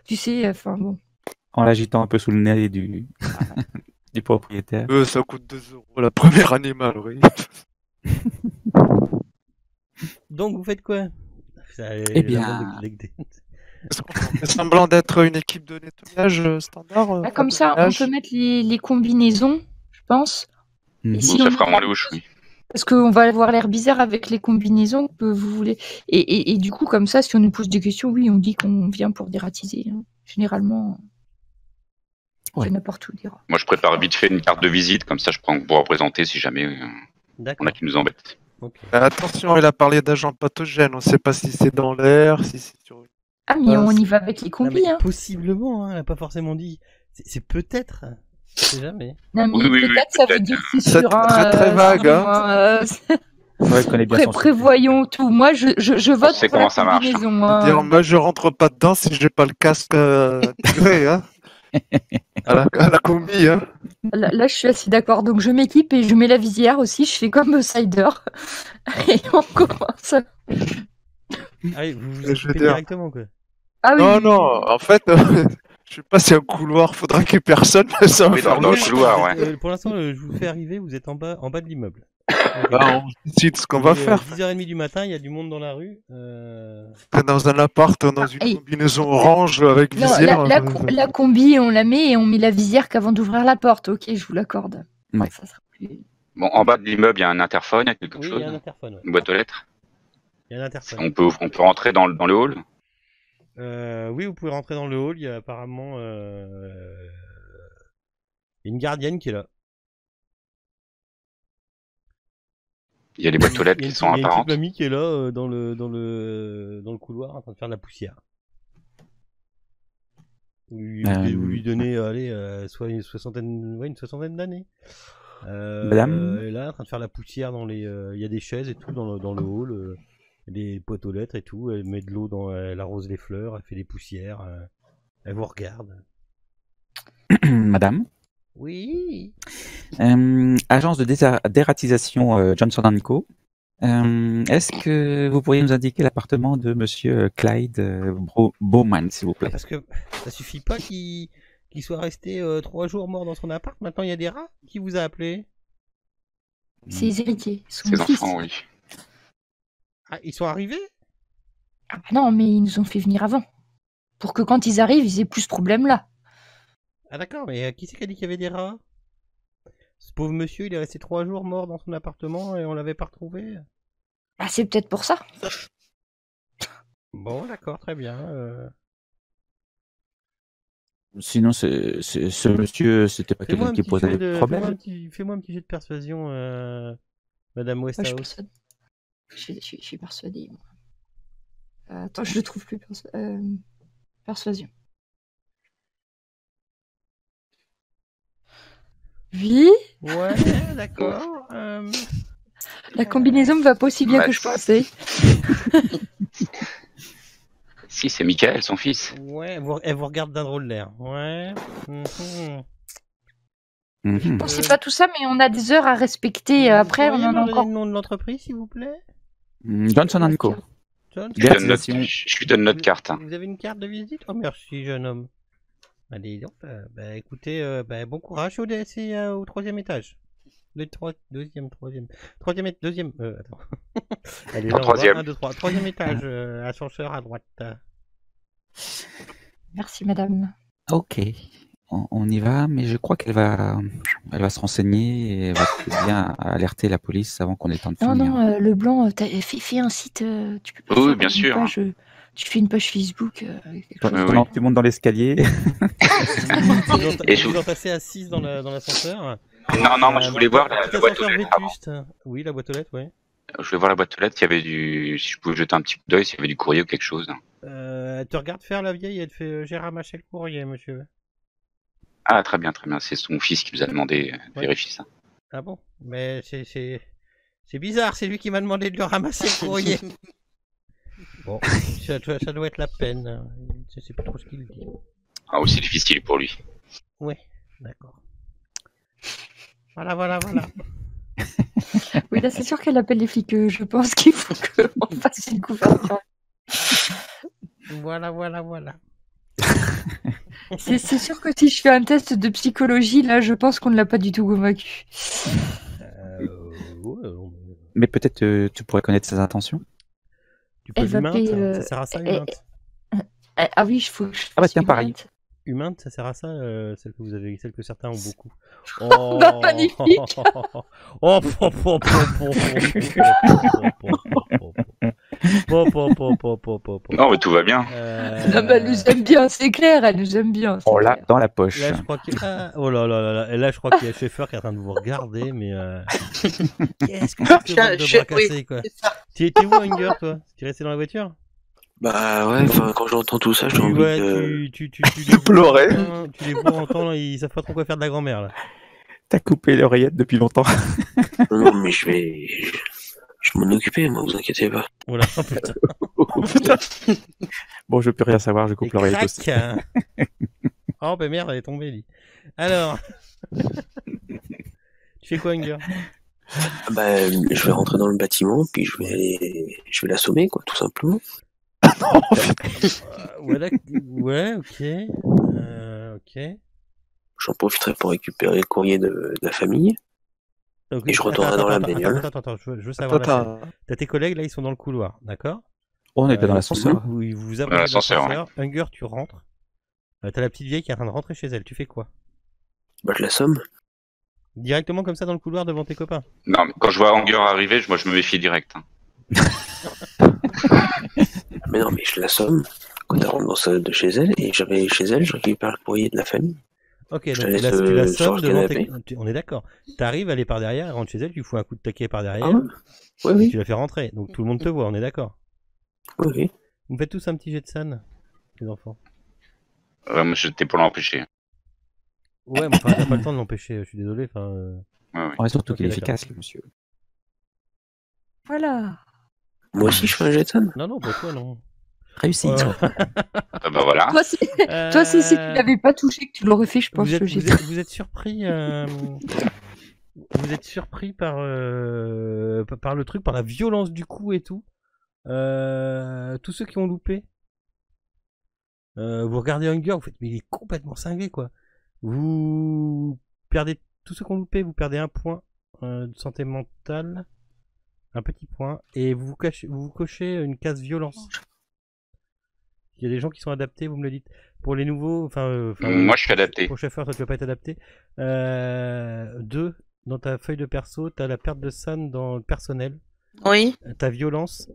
tu sais, enfin bon. En l'agitant un peu sous le nez du propriétaire. Ça coûte 2 € la première animalerie. Donc, vous faites quoi? Eh bien- Est-ce qu'on fait semblant d'être une équipe de nettoyage standard Ah, comme ça, on peut mettre les combinaisons, je pense. Mhm. Et Bon, si ça on- fera moins louche, oui. Parce qu'on va avoir l'air bizarre avec les combinaisons que vous voulez. Et du coup, comme ça, si on nous pose des questions, oui, on dit qu'on vient pour dératiser. Hein. Généralement, Ouais. c'est n'importe où dire. Moi, je prépare vite fait une carte de visite, comme ça je prends pour représenter si jamais on D'accord. a qui nous embête. Ok. Attention, il a parlé d'agents pathogènes. On sait pas si c'est dans l'air, si c'est sur. Ah, mais Ah, on c'est- y va avec les Non, combis, mais hein. possiblement, hein, elle n'a pas forcément dit. C'est peut-être. Je sais jamais. Non, mais Oui, oui, oui, peut-être, ça veut peut-être. dire que c'est C'est sur un... très, très vague, sur hein. Ouais, je connais bien son Prévoyons tout. Moi, je vote sait pour la comment ça marche. combinaison. hein. Dire, moi, je rentre pas dedans si j'ai pas le casque intégré, hein. À la combi, hein. Là, je suis assez d'accord. Donc, je m'équipe et je mets la visière aussi. Je fais comme Cider. Et on commence. Ah oui, vous Je veux équipez dire- directement, quoi. Ah oui. Non, non, en fait, je sais pas si un couloir, faudra qu'il y ait personne, mais ça va Oui, faire dans le louche. couloir, ouais. Pour l'instant, je vous fais arriver, vous êtes en bas de l'immeuble. Bah, on décide ce qu'on va faire. 10h30 du matin, il y a du monde dans la rue. T'es dans un appart, dans une et- combinaison orange avec Non, visière. la combi, on la met et on met la visière qu'avant d'ouvrir la porte. Ok, je vous l'accorde. Ouais. Ça sera plus... Bon, en bas de l'immeuble, il y a un interphone, il y a quelque Oui, il chose. y a un interphone. Ouais. Une boîte aux lettres. Il y a un interphone. On peut rentrer dans le hall. Oui, vous pouvez rentrer dans le hall. Il y a apparemment une gardienne qui est là. Il y a les boîtes aux lettres qui sont Il y a une apparentes. petite mamie qui est là dans le couloir en train de faire de la poussière. Vous lui donnez, allez, soit une soixantaine d'années. Madame Elle est là en train de faire la poussière dans les. Il y a des chaises et tout dans le hall. Des boîtes aux lettres et tout. Elle met de l'eau elle arrose les fleurs, elle fait des poussières. Elle vous regarde. Madame, Oui. agence de dératisation Johnson & Co. Est-ce que vous pourriez nous indiquer l'appartement de Monsieur Clyde Bowman, s'il vous plaît? Parce que ça suffit pas qu'il soit resté 3 jours mort dans son appart. Maintenant, il y a des rats. Qui vous a appelé? C'est les héritiers. Son Ses fils. enfants, oui. Ah, ils sont arrivés? Ah non, mais ils nous ont fait venir avant. Pour que quand ils arrivent, ils aient plus ce problème-là. Ah d'accord, mais qui c'est qui a dit qu'il y avait des rats? Ce pauvre monsieur, il est resté 3 jours mort dans son appartement et on l'avait pas retrouvé. Ah, c'est peut-être pour ça. Bon, d'accord, très bien. Sinon, ce monsieur, c'était pas Fais-moi quelqu'un qui posait des problèmes? fais-moi un petit jet de persuasion, Madame Ouais, je Westhouse. persuade. Je suis persuadée. moi. Attends, je le trouve plus. Persuasion. Oui, Ouais, d'accord. la combinaison me va pas aussi bien Bah, que je pensais. Si, c'est Michael, son fils. Ouais, elle vous regarde d'un drôle d'air. Ouais. Mhm. Mhm. Bon, c'est pas tout ça, mais on a des heures à respecter. Après, on Pourriez en me a donner encore. le nom de l'entreprise, s'il vous plaît? Johnson & Co. John, Dératisation. Je lui donne notre carte. Vous avez une carte de visite? Oh merci, jeune homme. Allez, donc, écoutez, bon courage au 3e étage. Deuxième. Attends. Allez, là, on va. Troisième. 1, 2, 3. 3e étage, ascenseur à droite. Merci, madame. Ok, on y va, mais je crois qu'elle va se renseigner et elle va peut-être bien alerter la police avant qu'on ait le temps de Non, finir. non, le blanc, fais un site. Tu peux Oui, faire bien une sûr. page, tu fais une page Facebook. Quelque chose. Pendant que tu montes dans l'escalier. Et je- Vous entassez à 6 dans l'ascenseur. Non, moi je voulais voir la Petit boîte aux ascenseur lettres avant. vétuste. Oui, la boîte aux lettres, oui. Je voulais voir la boîte aux lettres, s'il y avait si je pouvais jeter un petit coup d'œil, s'il y avait du courrier ou quelque chose. Elle te regarde faire la vieille, elle te fait j'ai ramassé le courrier, monsieur. Ah, très bien. C'est son fils qui nous a demandé de Ouais. vérifier ça. Ah bon? Mais c'est bizarre, c'est lui qui m'a demandé de lui ramasser le courrier. Bon, ça doit être la peine. Je sais pas trop ce qu'il dit. Ah, aussi difficile pour lui. Ouais, d'accord. Voilà. Oui, là, c'est sûr qu'elle appelle les flics. Je pense qu'il faut qu'on fasse une couverture. Voilà. C'est sûr que si je fais un test de psychologie, là, je pense qu'on ne l'a pas du tout convaincu. Ouais, Mais peut-être tu pourrais connaître ses intentions. tu peux Elle va humain, payer, ça sert à ça, eh, humain. Ah oui, il faut que je Ah bah fasse tiens, une pareil. note. Humain, ça sert à ça, celle que vous avez, celle que certains ont beaucoup. Oh, Bah, magnifique. Oh, Non, mais tout va bien. Non, mais elle nous aime bien, c'est clair, elle nous aime bien. c'est On l'a clair. dans la poche. Là, je crois qu'il oh là. Et là, je crois qu'il y a Schaeffer qui est en train de vous regarder, mais qu'est-ce que c'est que bande de bras cassés, quoi. C'est ça. T'es où, Hunger, toi? Tu es resté dans la voiture? Bah ouais, enfin, quand j'entends tout ça, j'ai envie Ouais, de... tu De pleurer. Tu les vois en temps, ils savent pas trop quoi faire de la grand-mère, là. T'as coupé l'oreillette depuis longtemps. Non, mais je vais m'en occuper, moi, vous inquiétez pas. Voilà, oh, putain. Bon, je peux rien savoir, je coupe Et l'oreillette aussi. crac, hein. Oh, bah merde, elle est tombée, lui. Alors. Tu fais quoi, Hunger? Bah, je vais rentrer dans le bâtiment, puis je vais l'assommer, quoi, tout simplement. Ouais, ok. Ok. J'en profiterai pour récupérer le courrier de la famille. Ok, Et je retournerai dans la bagnole. Attends, je veux savoir la scène. T'as tes collègues, là, ils sont dans le couloir, d'accord? On était dans l'ascenseur. Vous vous approchez de l'ascenseur, l'ascenseur. Hunger, tu rentres. T'as la petite vieille qui est en train de rentrer chez elle. Tu fais quoi? Bah, je l'assomme. Directement comme ça dans le couloir devant tes copains? Non, mais quand je vois Anger arriver, moi je me méfie direct. Hein. Mais non, mais je l'assomme quand elle rentre de chez elle, et j'avais chez elle, je récupère le courrier de la famille. Ok, Je donc la laisse, tu la sur sommes le devant canapé. On est d'accord. T'arrives, elle est par derrière, elle rentre chez elle, tu fous un coup de taquet par derrière, Ah ouais? Oui, et oui, tu la fais rentrer. Donc tout le monde te voit, on est d'accord. oui, oui. Vous me faites tous un petit jet de san, les enfants. Moi j'étais pour l'empêcher. Ouais, mais enfin, t'as pas le temps de l'empêcher, je suis désolé. Enfin, Ouais. On est surtout Ok, qu'il est d'accord. efficace, le monsieur. Voilà. Moi aussi, je fais un jet de Sam. Non, pas toi, non. Réussi. Ah bah voilà. Toi, si tu l'avais pas touché, que tu l'aurais fait, je pense. Vous êtes surpris. Vous êtes surpris par le truc, par la violence du coup et tout. Tous ceux qui ont loupé. Vous regardez Hunger, vous faites, mais il est complètement cinglé, quoi. Vous perdez, tous ceux qui ont loupé, vous perdez un point de santé mentale. Un petit point. Et vous cochez une case violence. Il y a des gens qui sont adaptés, vous me le dites. Pour les nouveaux, Moi je suis adapté. pour chauffeur, toi tu vas pas être adapté. 2, dans ta feuille de perso, t'as la perte de san dans le personnel. Oui. Ta violence.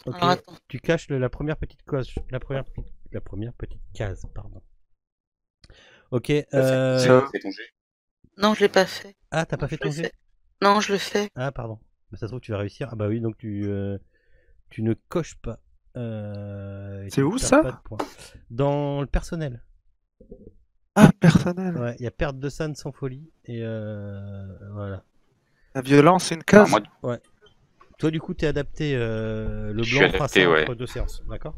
Ok. Alors, attends. Tu caches la première petite case. La première petite case, pardon. Ok. C'est ton jet. Non, je l'ai pas fait. Ah, t'as pas fait Je le ton jet? fais. Non, je le fais. Ah, pardon. Mais ça se trouve tu vas réussir. Ah bah oui, donc tu ne coches pas. Et C'est tu où perds ça? pas de points. Dans le personnel. Ah, personnel. Ouais, il y a perte de san sans folie. Et voilà. La violence, c'est une case. Alors, moi, Toi, du coup, t'es adapté. Le Je suis blanc fera adapté, ça ouais. entre deux séances. D'accord?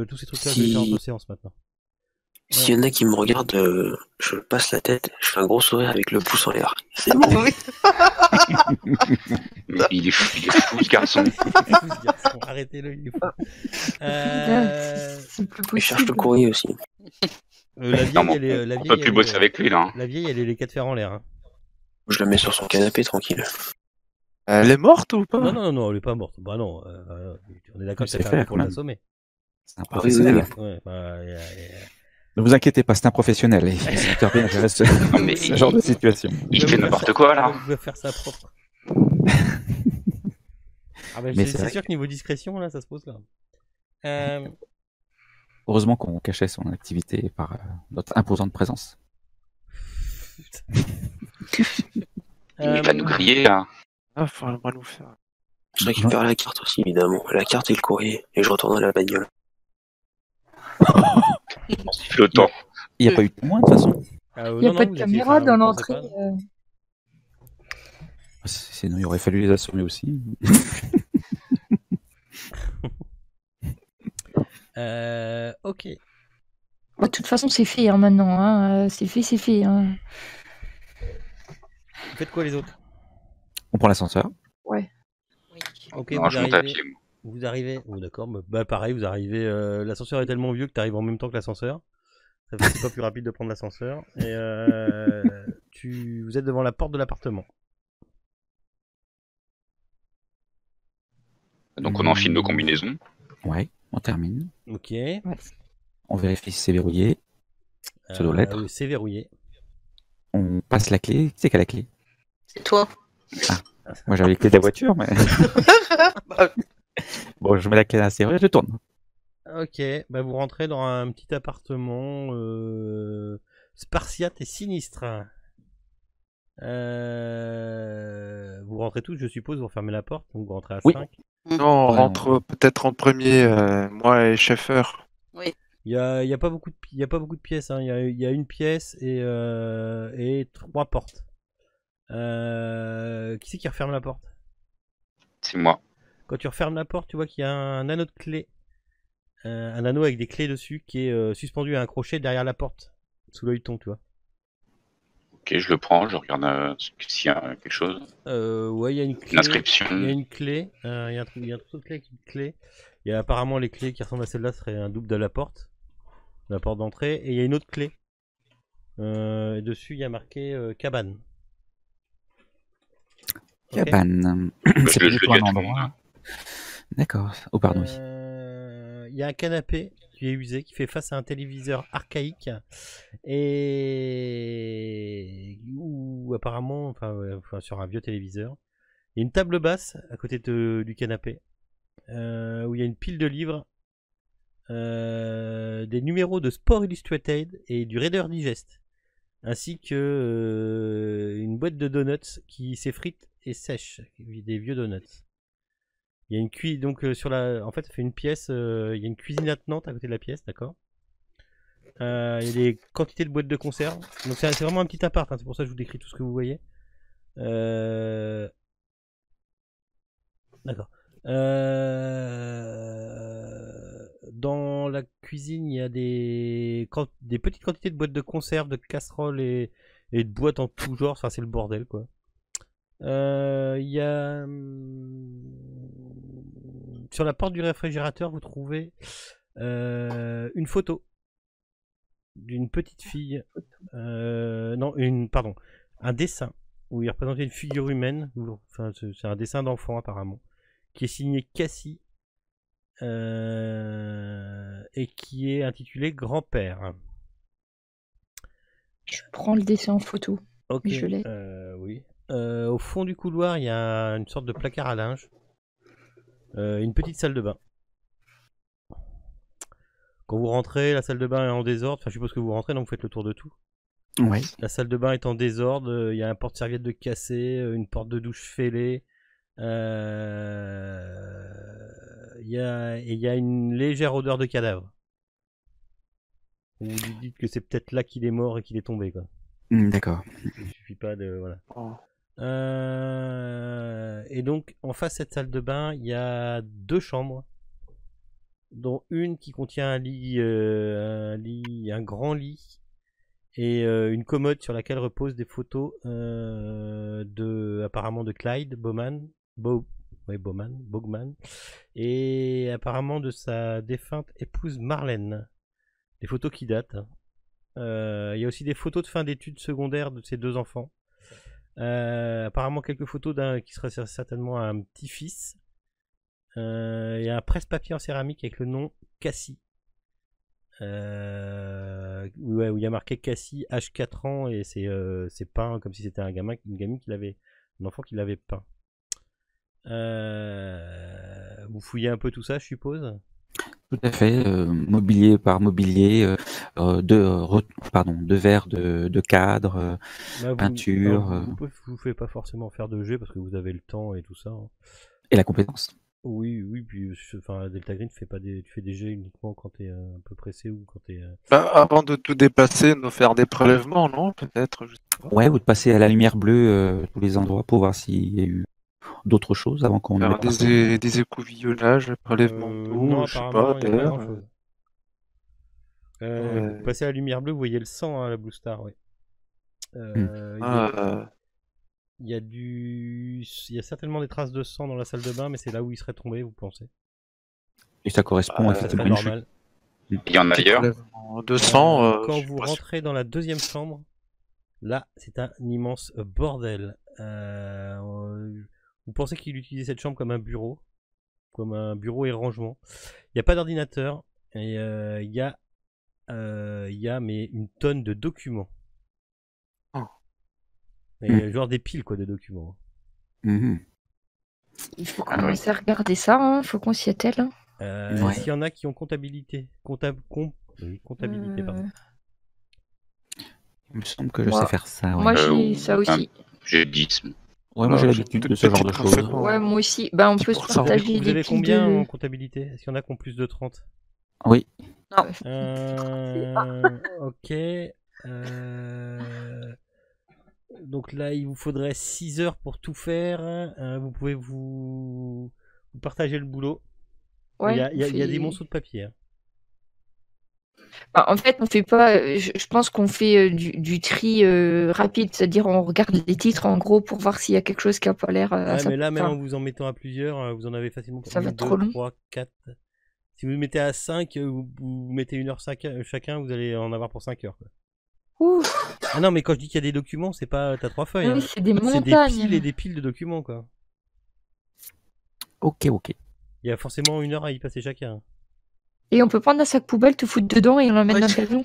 Tous ces trucs-là, Si- je vais faire entre séances maintenant. S'il y en a qui me regardent, je passe la tête, je fais un gros sourire avec le pouce en l'air. C'est bon. il est fou ce garçon. Arrêtez-le, il est fou. C'est plus Je cherche le possible. courrier aussi. La vieille, Non, mais elle est. La on vieille, peut plus elle bosser est- avec lui là. Hein. La vieille, elle est les quatre fers en l'air. Hein. Je la mets sur son canapé tranquille. Elle est morte ou pas? Non, elle est pas morte. Bah non, on est d'accord que C'est ça fait fait, un coup pour quand même. l'assommer. C'est un Ah oui, oui, professionnel. oui. Ouais, Ne vous inquiétez pas, c'est un professionnel. Il intervient à ce Non, mais ce genre de situation. Il fait n'importe quoi là. Il veut faire ça propre. Ah bah, Mais c'est c'est vrai sûr que niveau discrétion, là, ça se pose là. Heureusement qu'on cachait son activité par notre imposante présence. Il va nous griller là. Ah, faut vraiment nous faire. Je récupère la carte aussi, évidemment. La carte et le courrier. Et je retourne à la bagnole. On siffle le temps. Il n'y a pas eu de témoin de toute façon. Il n'y a pas de caméra dans l'entrée. Sinon, il aurait fallu les assommer aussi. Ok. De toute façon, c'est fait hein, maintenant. Hein. C'est fait. Hein. Vous faites quoi les autres? On prend l'ascenseur. Ok, Non, je monte à pied. Moi. Vous arrivez. Oh, d'accord, bah pareil, vous arrivez. L'ascenseur est tellement vieux que tu arrives en même temps que l'ascenseur. Ça fait que c'est pas plus rapide de prendre l'ascenseur. Et vous êtes devant la porte de l'appartement. Donc on enfile nos combinaisons. Ouais, on termine. Ok. On vérifie si c'est verrouillé. Ça doit l'être. Oui, c'est verrouillé. On passe la clé. Qui c'est qui a la clé? C'est toi. Moi j'avais les clés de la voiture, mais. Bon, je mets la clé dans la serrure et je tourne. Ok, bah vous rentrez dans un petit appartement spartiate et sinistre. Vous rentrez tous, je suppose, vous refermez la porte, donc vous rentrez à Oui. 5. Non, on Ouais, rentre peut-être en premier, moi et Schaeffer. Il y a pas beaucoup de pièces, hein. Il y a une pièce et 3 portes. Qui c'est qui referme la porte? C'est moi. Quand tu refermes la porte, tu vois qu'il y a un anneau de clé un anneau avec des clés dessus qui est suspendu à un crochet derrière la porte, sous l'œilleton, tu vois. Ok, je le prends, je regarde s'il y a quelque chose. Ouais, il y a une clé. Une inscription. Il y a une clé. Il y a un trousseau de clés avec une clé. Il y a apparemment les clés qui ressemblent à celle-là seraient un double de la porte d'entrée. Et il y a une autre clé. Et dessus, il y a marqué cabane. Ok. Cabane. C'est Je pas le du tout dis à un tout le endroit. monde. D'accord. Oh, pardon. Oui. Il y a un canapé qui est usé, qui fait face à un téléviseur archaïque et ou apparemment, enfin sur un vieux téléviseur. Il y a une table basse à côté du canapé où il y a une pile de livres, des numéros de Sport Illustrated et du Reader Digest, ainsi que une boîte de donuts qui s'effrite et sèche, des vieux donuts. Il y a une cuisine, donc en fait, ça fait une pièce. Il y a une cuisine attenante à côté de la pièce, d'accord. Il y a des quantités de boîtes de conserve. Donc c'est vraiment un petit appart. Hein, c'est pour ça que je vous décris tout ce que vous voyez. D'accord. Dans la cuisine, il y a des petites quantités de boîtes de conserve, de casseroles et de boîtes en tout genre. Enfin, c'est le bordel, quoi. Il y a sur la porte du réfrigérateur, vous trouvez une photo d'une petite fille. Pardon, un dessin où il représentait une figure humaine. Enfin, c'est un dessin d'enfant apparemment, qui est signé Cassie et qui est intitulé Grand-père. Je prends le dessin en photo. Ok. Oui, je l'ai. Oui. Au fond du couloir, il y a une sorte de placard à linge. Une petite salle de bain. Quand vous rentrez, la salle de bain est en désordre. Enfin, je suppose que vous rentrez, donc vous faites le tour de tout. Oui. La salle de bain est en désordre. Il y a un porte-serviette de cassé, une porte de douche fêlée. Il y a une légère odeur de cadavre. Vous lui dites que c'est peut-être là qu'il est mort et qu'il est tombé, quoi. D'accord. Il suffit pas de... Voilà. Oh. Et donc, en face de cette salle de bain, il y a 2 chambres, dont une qui contient un grand lit, et une commode sur laquelle reposent des photos apparemment de Clyde Bowman, et apparemment de sa défunte épouse Marlène. Des photos qui datent. Il y a aussi des photos de fin d'études secondaires de ses 2 enfants. Apparemment quelques photos d'un qui serait certainement un petit-fils. Il y a un presse-papier en céramique avec le nom Cassie. Où il y a marqué Cassie, âge 4 ans, et c'est peint comme si c'était un enfant qui l'avait peint. Vous fouillez un peu tout ça, je suppose. Tout à fait. Mobilier par mobilier, deux verres de cadre, peinture. Vous pouvez pas forcément faire de jet parce que vous avez le temps et tout ça. Hein. Et la compétence. Oui, puis Delta Green, tu fais des jets uniquement quand t'es un peu pressé ou quand t'es. Avant de tout dépasser, nous faire des prélèvements, non? Peut-être. Je sais pas. Ouais, ou de passer à la lumière bleue tous les endroits pour voir s'il y a eu d'autres choses avant qu'on Faire des écouvillonnages, prélèvements non, je sais apparemment, pas, il y a pas d'ailleurs. grand-chose. Vous passez à la lumière bleue, vous voyez le sang à la Blue Star, oui. Il y a certainement des traces de sang dans la salle de bain, mais c'est là où il serait tombé, vous pensez? Et ça correspond C'est effectivement pas à une chute. normal. Il y en a ailleurs. De sang. Quand je vous sais pas si- rentrez dans la 2e chambre, là, c'est un immense bordel. Vous pensez qu'il utilisait cette chambre comme un bureau et rangement. Il n'y a pas d'ordinateur. Et il y a mais une tonne de documents. Oh. Et genre des piles quoi de documents. Mhm. Il faut commencer à regarder ça, hein. Faut qu'on s'y attelle. Hein. Ouais. S'il y en a qui ont comptabilité, comptabilité, pardon. Il me semble que je Moi- sais faire ça. Ouais, Moi, j'ai ça aussi. J'ai 10. Ouais, moi j'ai l'habitude de ce genre de Petite choses. Ouais. Ouais, moi aussi. Bah, on peut se 10%. partager Vous des avez piles combien de... en comptabilité? Est-ce qu'il y en a qui ont plus de 30? Oui. Ok. Donc là, il vous faudrait 6 heures pour tout faire. Vous pouvez vous partager le boulot. Ouais, il y a on des fait- monceaux de papier. Hein. Bah, en fait, on fait pas. Je pense qu'on fait du tri rapide, c'est-à-dire on regarde les titres en gros pour voir s'il y a quelque chose qui a pas l'air. Ouais, mais là, même en vous en mettant à plusieurs, vous en avez facilement pour Ça va 1, être trop 2, long. 3, 4. Si vous le mettez à 5, vous mettez 1h5 chacun, vous allez en avoir pour 5 heures. Quoi. Ouh, Ah non, mais quand je dis qu'il y a des documents, c'est pas t'as 3 feuilles. oui, Hein. c'est des C'est des montagnes. piles et des piles de documents, quoi. Ok, ok. Il y a forcément 1 heure à y passer chacun. Et on peut prendre un sac poubelle, te foutre dedans et on l'emmène dans le camion.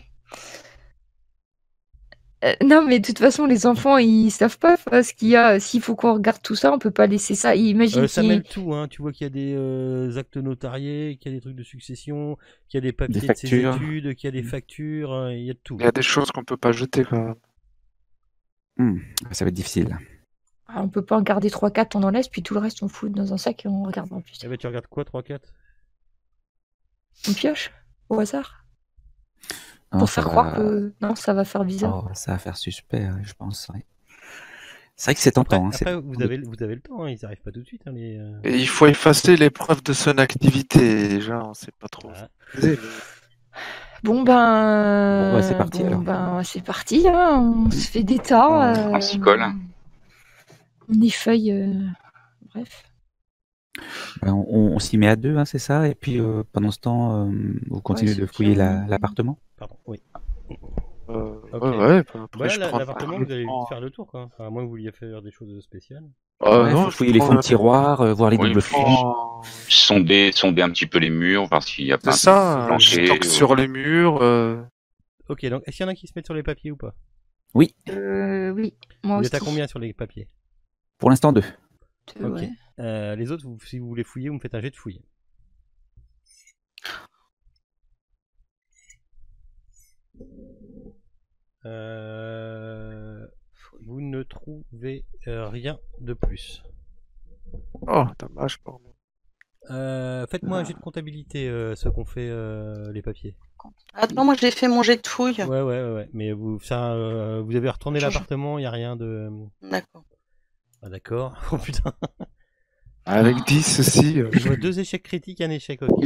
Non, mais de toute façon, les enfants, ils savent pas ce qu'il y a. S'il faut qu'on regarde tout ça, on peut pas laisser ça. Imagine Ça qu'il y ait- mêle tout, hein. Tu vois qu'il y a des actes notariés, qu'il y a des trucs de succession, qu'il y a des papiers Des de ses factures. études, qu'il y a des factures, il y a de tout. Il y a des choses qu'on peut pas jeter quand même. Ça va être difficile. Ah, on peut pas en garder 3-4, on en laisse, puis tout le reste, on fout dans un sac et on regarde en plus. Eh ben, tu regardes quoi, 3, 4 On pioche au hasard Non, pour ça faire croire va- que non, ça va faire bizarre. Oh, ça va faire suspect, je pense. Ouais. C'est vrai que c'est tentant. hein, Après, c'est- vous avez le temps, hein, ils arrivent pas tout de suite. Hein, Et il faut effacer les preuves de son activité. Déjà, on sait pas trop. Ah. Bon ben, Bon, bah, c'est parti, alors. C'est parti. Hein. On se fait des tas. On s'y colle. On effeuille. Bref. Ben, on s'y met à deux, hein, c'est ça. Et puis pendant ce temps, vous continuez de fouiller l'appartement. Pardon, oui. Ok. Ok. Ouais, après, Voilà, je prends l'appartement, vous allez je prends- vite faire le tour, quoi. Enfin, à moins que vous vouliez faire des choses spéciales. Ouais, non, faut je fouiller les prends fonds de la- tiroir, voir les Oui, doubles je flèches. prends- Sonder un petit peu les murs, voir s'il y a pas C'est ça, plancher. je toque sur les murs. Ok, donc est-ce qu'il y en a qui se mettent sur les papiers ou pas? Oui, Oui. Moi Vous aussi. êtes à combien sur les papiers? pour l'instant 2. Ok. Ouais. Les autres, si vous voulez fouiller, vous me faites un jet de fouille. Vous ne trouvez rien de plus. Oh, dommage pour moi. Faites-moi un jet de comptabilité, ceux qu'on fait les papiers. Attends, moi j'ai fait mon jet de fouille. Ouais. Mais vous avez retourné l'appartement, il n'y a rien de. D'accord. Ah, d'accord. Oh putain. Avec 10 aussi. Je vois 2 échecs critiques, un échec, ok.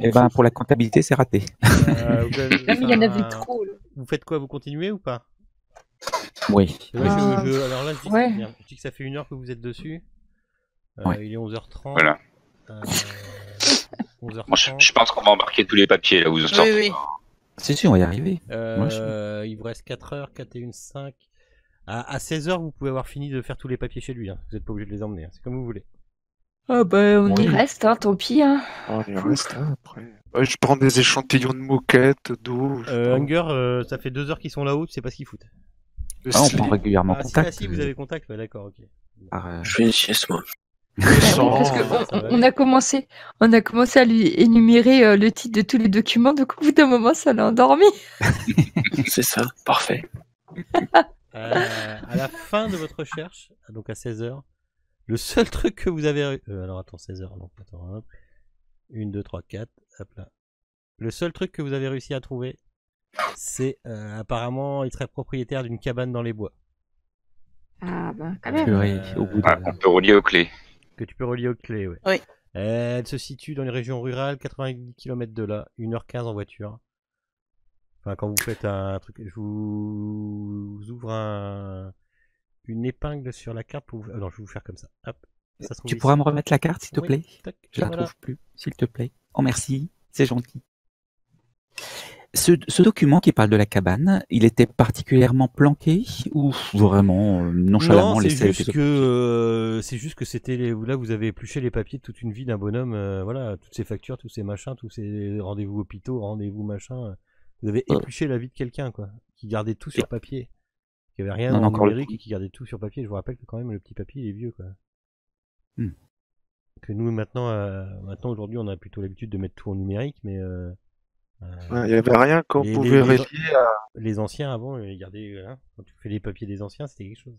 Et ben pour la comptabilité, c'est raté. Vous avez- Ah, mais il y en avait enfin, trop. Là. Vous faites quoi? Vous continuez ou pas? Oui. Ouais, alors là, ouais. je dis que ça fait 1 heure que vous êtes dessus. Ouais. Il est 11h30. Voilà. 11h30. Moi, je pense qu'on va embarquer tous les papiers là où vous sortez. Oui. Si, si, on va y arriver. Il vous reste 4 heures, 4 et 1, 5. À 16h, vous pouvez avoir fini de faire tous les papiers chez lui. Hein. Vous n'êtes pas obligé de les emmener. Hein. C'est comme vous voulez. Ah bah on Oui. y reste, hein, tant pis. Hein. Oh, il reste hein, après. Ouais, je prends des échantillons de moquettes, d'eau. je sais pas. Hunger, ça fait 2 heures qu'ils sont là-haut, tu sais pas ce qu'ils foutent. Le Ah, on slip, prend régulièrement Ah, contact. si, vous avez contact, ouais, d'accord, ok. par, Je fais une sieste, moi. le Ah oui, sang. parce ça que va. on a commencé à lui énumérer le titre de tous les documents, donc au bout d'un moment, ça l'a endormi. C'est ça, parfait. À la fin de votre recherche, donc à 16h, le seul truc que vous avez... alors attends, 16h, donc attends, hop. 1, 2, 3, 4, hop là. Le seul truc que vous avez réussi à trouver, c'est apparemment, il serait propriétaire d'une cabane dans les bois. Ah bah quand purée, au bout de... Ouais, on peut relier aux clés. Que tu peux relier aux clés, ouais. Oui. Elle se situe dans les régions rurales, 90 km de là, 1h15 en voiture. Enfin, quand vous faites un truc, je vous ouvre une épingle sur la carte pour vous... non, je vais vous faire comme ça. Hop. Ça se trouve Tu ici. pourras me remettre la carte, s'il te Oui, plaît? tac, Je la voilà. trouve plus, s'il te plaît. Oh merci, c'est gentil. Ce document qui parle de la cabane, il était particulièrement planqué ou vraiment nonchalamment Non, c'est laissé juste que c'était là vous avez épluché les papiers de toute une vie d'un bonhomme, voilà, toutes ces factures, tous ces machins, tous ces rendez-vous hôpitaux, rendez-vous machin. Vous avez épluché la vie de quelqu'un quoi, qui gardait tout sur papier, qui avait rien Non, en encore le numérique et qui gardait tout sur papier. Je vous rappelle que quand même le petit papier il est vieux quoi. Hmm. Que nous maintenant aujourd'hui on a plutôt l'habitude de mettre tout en numérique, mais Ouais, il n'y avait rien qu'on les- pouvait les- relier à. les anciens avant ils gardaient quand tu fais les papiers des anciens c'était quelque chose.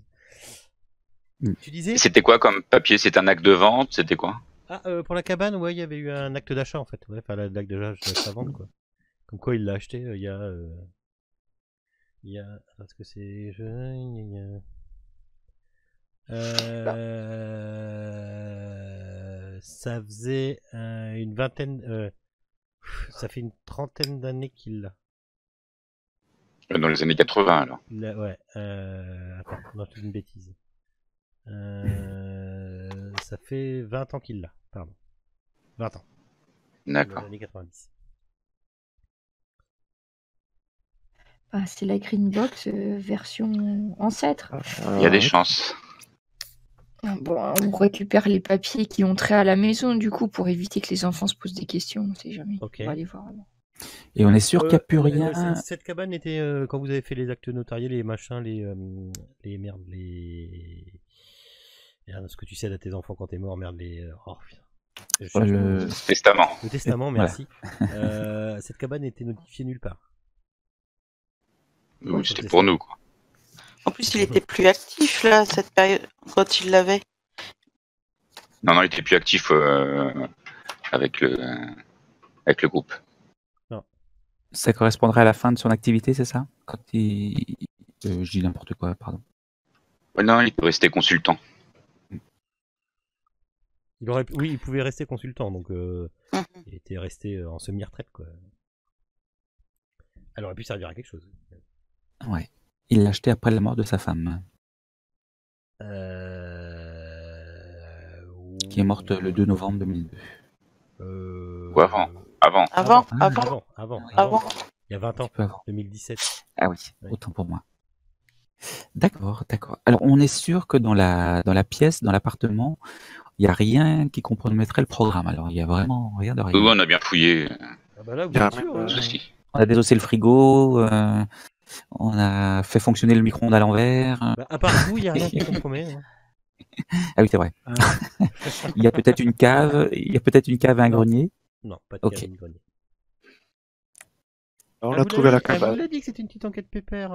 Hmm. Tu disais? C'était quoi comme papier? C'était un acte de vente? C'était quoi? Ah, pour la cabane, ouais, il y avait eu un acte d'achat en fait. Ouais, enfin, l'acte d'achat vente quoi. Comme quoi il l'a acheté il y a. Parce que c'est. Ça faisait une vingtaine. Ça fait une trentaine d'années qu'il l'a. Dans les années 80, alors. Ouais. Attends, non, je dis une bêtise. Ça fait 20 ans qu'il l'a. Pardon. 20 ans. Dans D'accord. les années 90. Ah, c'est la Green Box version ancêtre. Il y a des chances. Bon, on récupère les papiers qui ont trait à la maison, du coup, pour éviter que les enfants se posent des questions. On sait jamais. Ok. On va aller voir avant. Et on est sûr qu'il n'y a plus rien. Cette cabane était quand vous avez fait les actes notariés, les machins, merde, ce que tu cèdes à tes enfants quand t'es mort, merde, oh putain. Le Testament. Le testament, merci. Cette cabane était notifiée nulle part. Oui, c'était pour nous, quoi. En plus, il était plus actif là, cette période, quand il l'avait. Non, il était plus actif avec le groupe. Ça correspondrait à la fin de son activité, c'est ça? Quand il... je dis n'importe quoi, pardon. Ouais, non, il peut rester consultant. Oui, il pouvait rester consultant, donc il était resté en semi-retraite, quoi. Elle aurait pu servir à quelque chose. Ouais. Il l'a acheté après la mort de sa femme, qui est morte le 2 novembre 2002. Ou avant. Avant. Il y a 20 ans, Un petit peu avant. 2017. Ah oui, Ouais. autant pour moi. D'accord. Alors, on est sûr que dans la pièce, dans l'appartement, il n'y a rien qui compromettrait le programme. Alors, il n'y a vraiment rien de rien. Oui, on a bien fouillé. Ah bah là, vous Il y a êtes sûr, même, Pas de souci. On a désossé le frigo, on a fait fonctionner le micro-ondes à l'envers. Bah, à part vous, il n'y a rien qui compromet. Hein. Ah oui, c'est vrai. Il y a peut-être une cave, et un grenier. Non, pas de Ok. cabine grenier. On Ah, a vous trouvé la l'avez- vous cabane. l'avez dit que c'était une petite enquête pépère.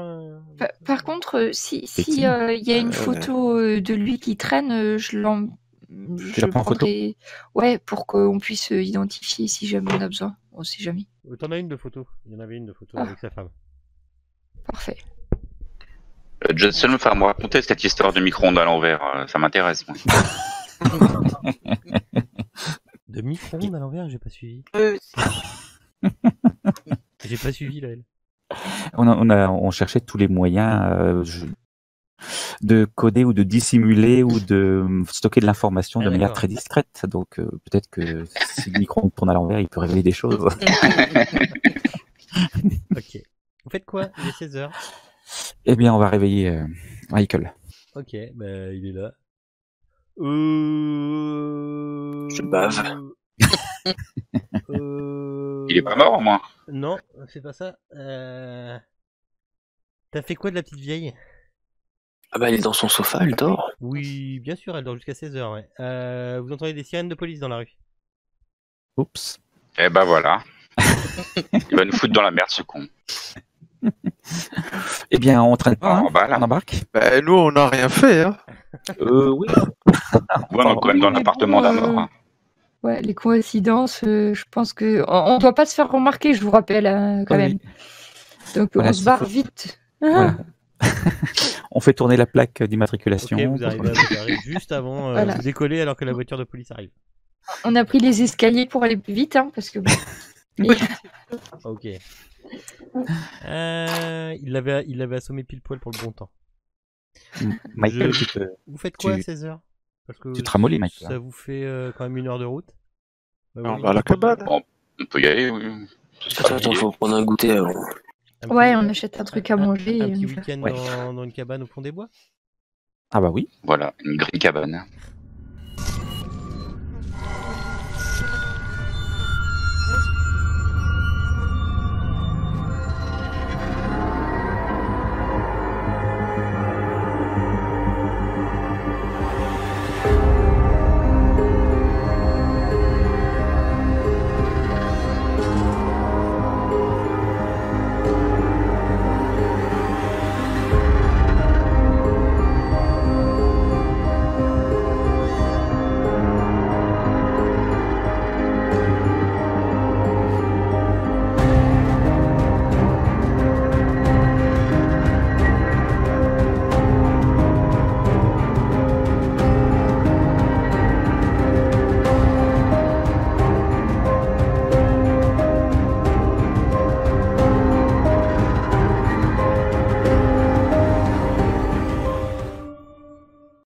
Par contre, si Effectivement. il y a une photo de lui qui traîne, je la prends en photo prendrai, ouais, pour qu'on puisse identifier si jamais on a besoin. On sait jamais. T'en as une de photo. Il y en avait une de photo Ah. avec sa femme. Parfait. Johnson me faire me raconter cette histoire de micro-ondes à l'envers. Ça m'intéresse, moi. De micro-ondes à l'envers, j'ai pas suivi. J'ai pas suivi, là. On cherchait tous les moyens de coder ou de dissimuler ou de stocker de l'information de Ah, manière d'accord. très discrète. Donc peut-être que si le micro tourne à l'envers, il peut révéler des choses. Ok. Vous faites quoi? Il est 16h. Eh bien, on va réveiller Michael. Ok, bah il est là. Je bave. Il est pas mort, au moins. Non, c'est pas ça. T'as fait quoi de la petite vieille? Ah bah elle est dans son sofa, elle dort. Oui, bien sûr, elle dort jusqu'à 16h, ouais. Vous entendez des sirènes de police dans la rue. Oups. Eh ben voilà. Il va nous foutre dans la merde, ce con. Eh bien, on traîne pas, hein, Oh, bah là. on embarque. Bah, nous, on n'a rien fait. Hein. Oui. Ouais, on est quand même dans mais l'appartement bon, d'un mort. Hein. Ouais, les coïncidences, je pense que on doit pas se faire remarquer, je vous rappelle, hein, quand Oui. même. Donc Voilà, on se s'il barre faut- vite. Voilà. On fait tourner la plaque d'immatriculation. Ok, vous arrivez juste avant, Voilà. vous décollez alors que la voiture de police arrive. On a pris les escaliers pour aller plus vite, hein, parce que bon. Et- Ok. Il l'avait assommé pile poil pour le bon temps. Michael, Je- Vous faites quoi à Tu- 16h? Parce que tu te ramollis, Michael. ça vous fait quand même 1 heure de route. Bah, On oui. va à la cabane. On peut y aller, oui. Attends, faut prendre un goûter avant. Un Ouais, petit- on achète un truc à manger. Un et petit on y va. week-end Ouais. dans une cabane au fond des bois. Ah bah oui. Voilà, une green cabane.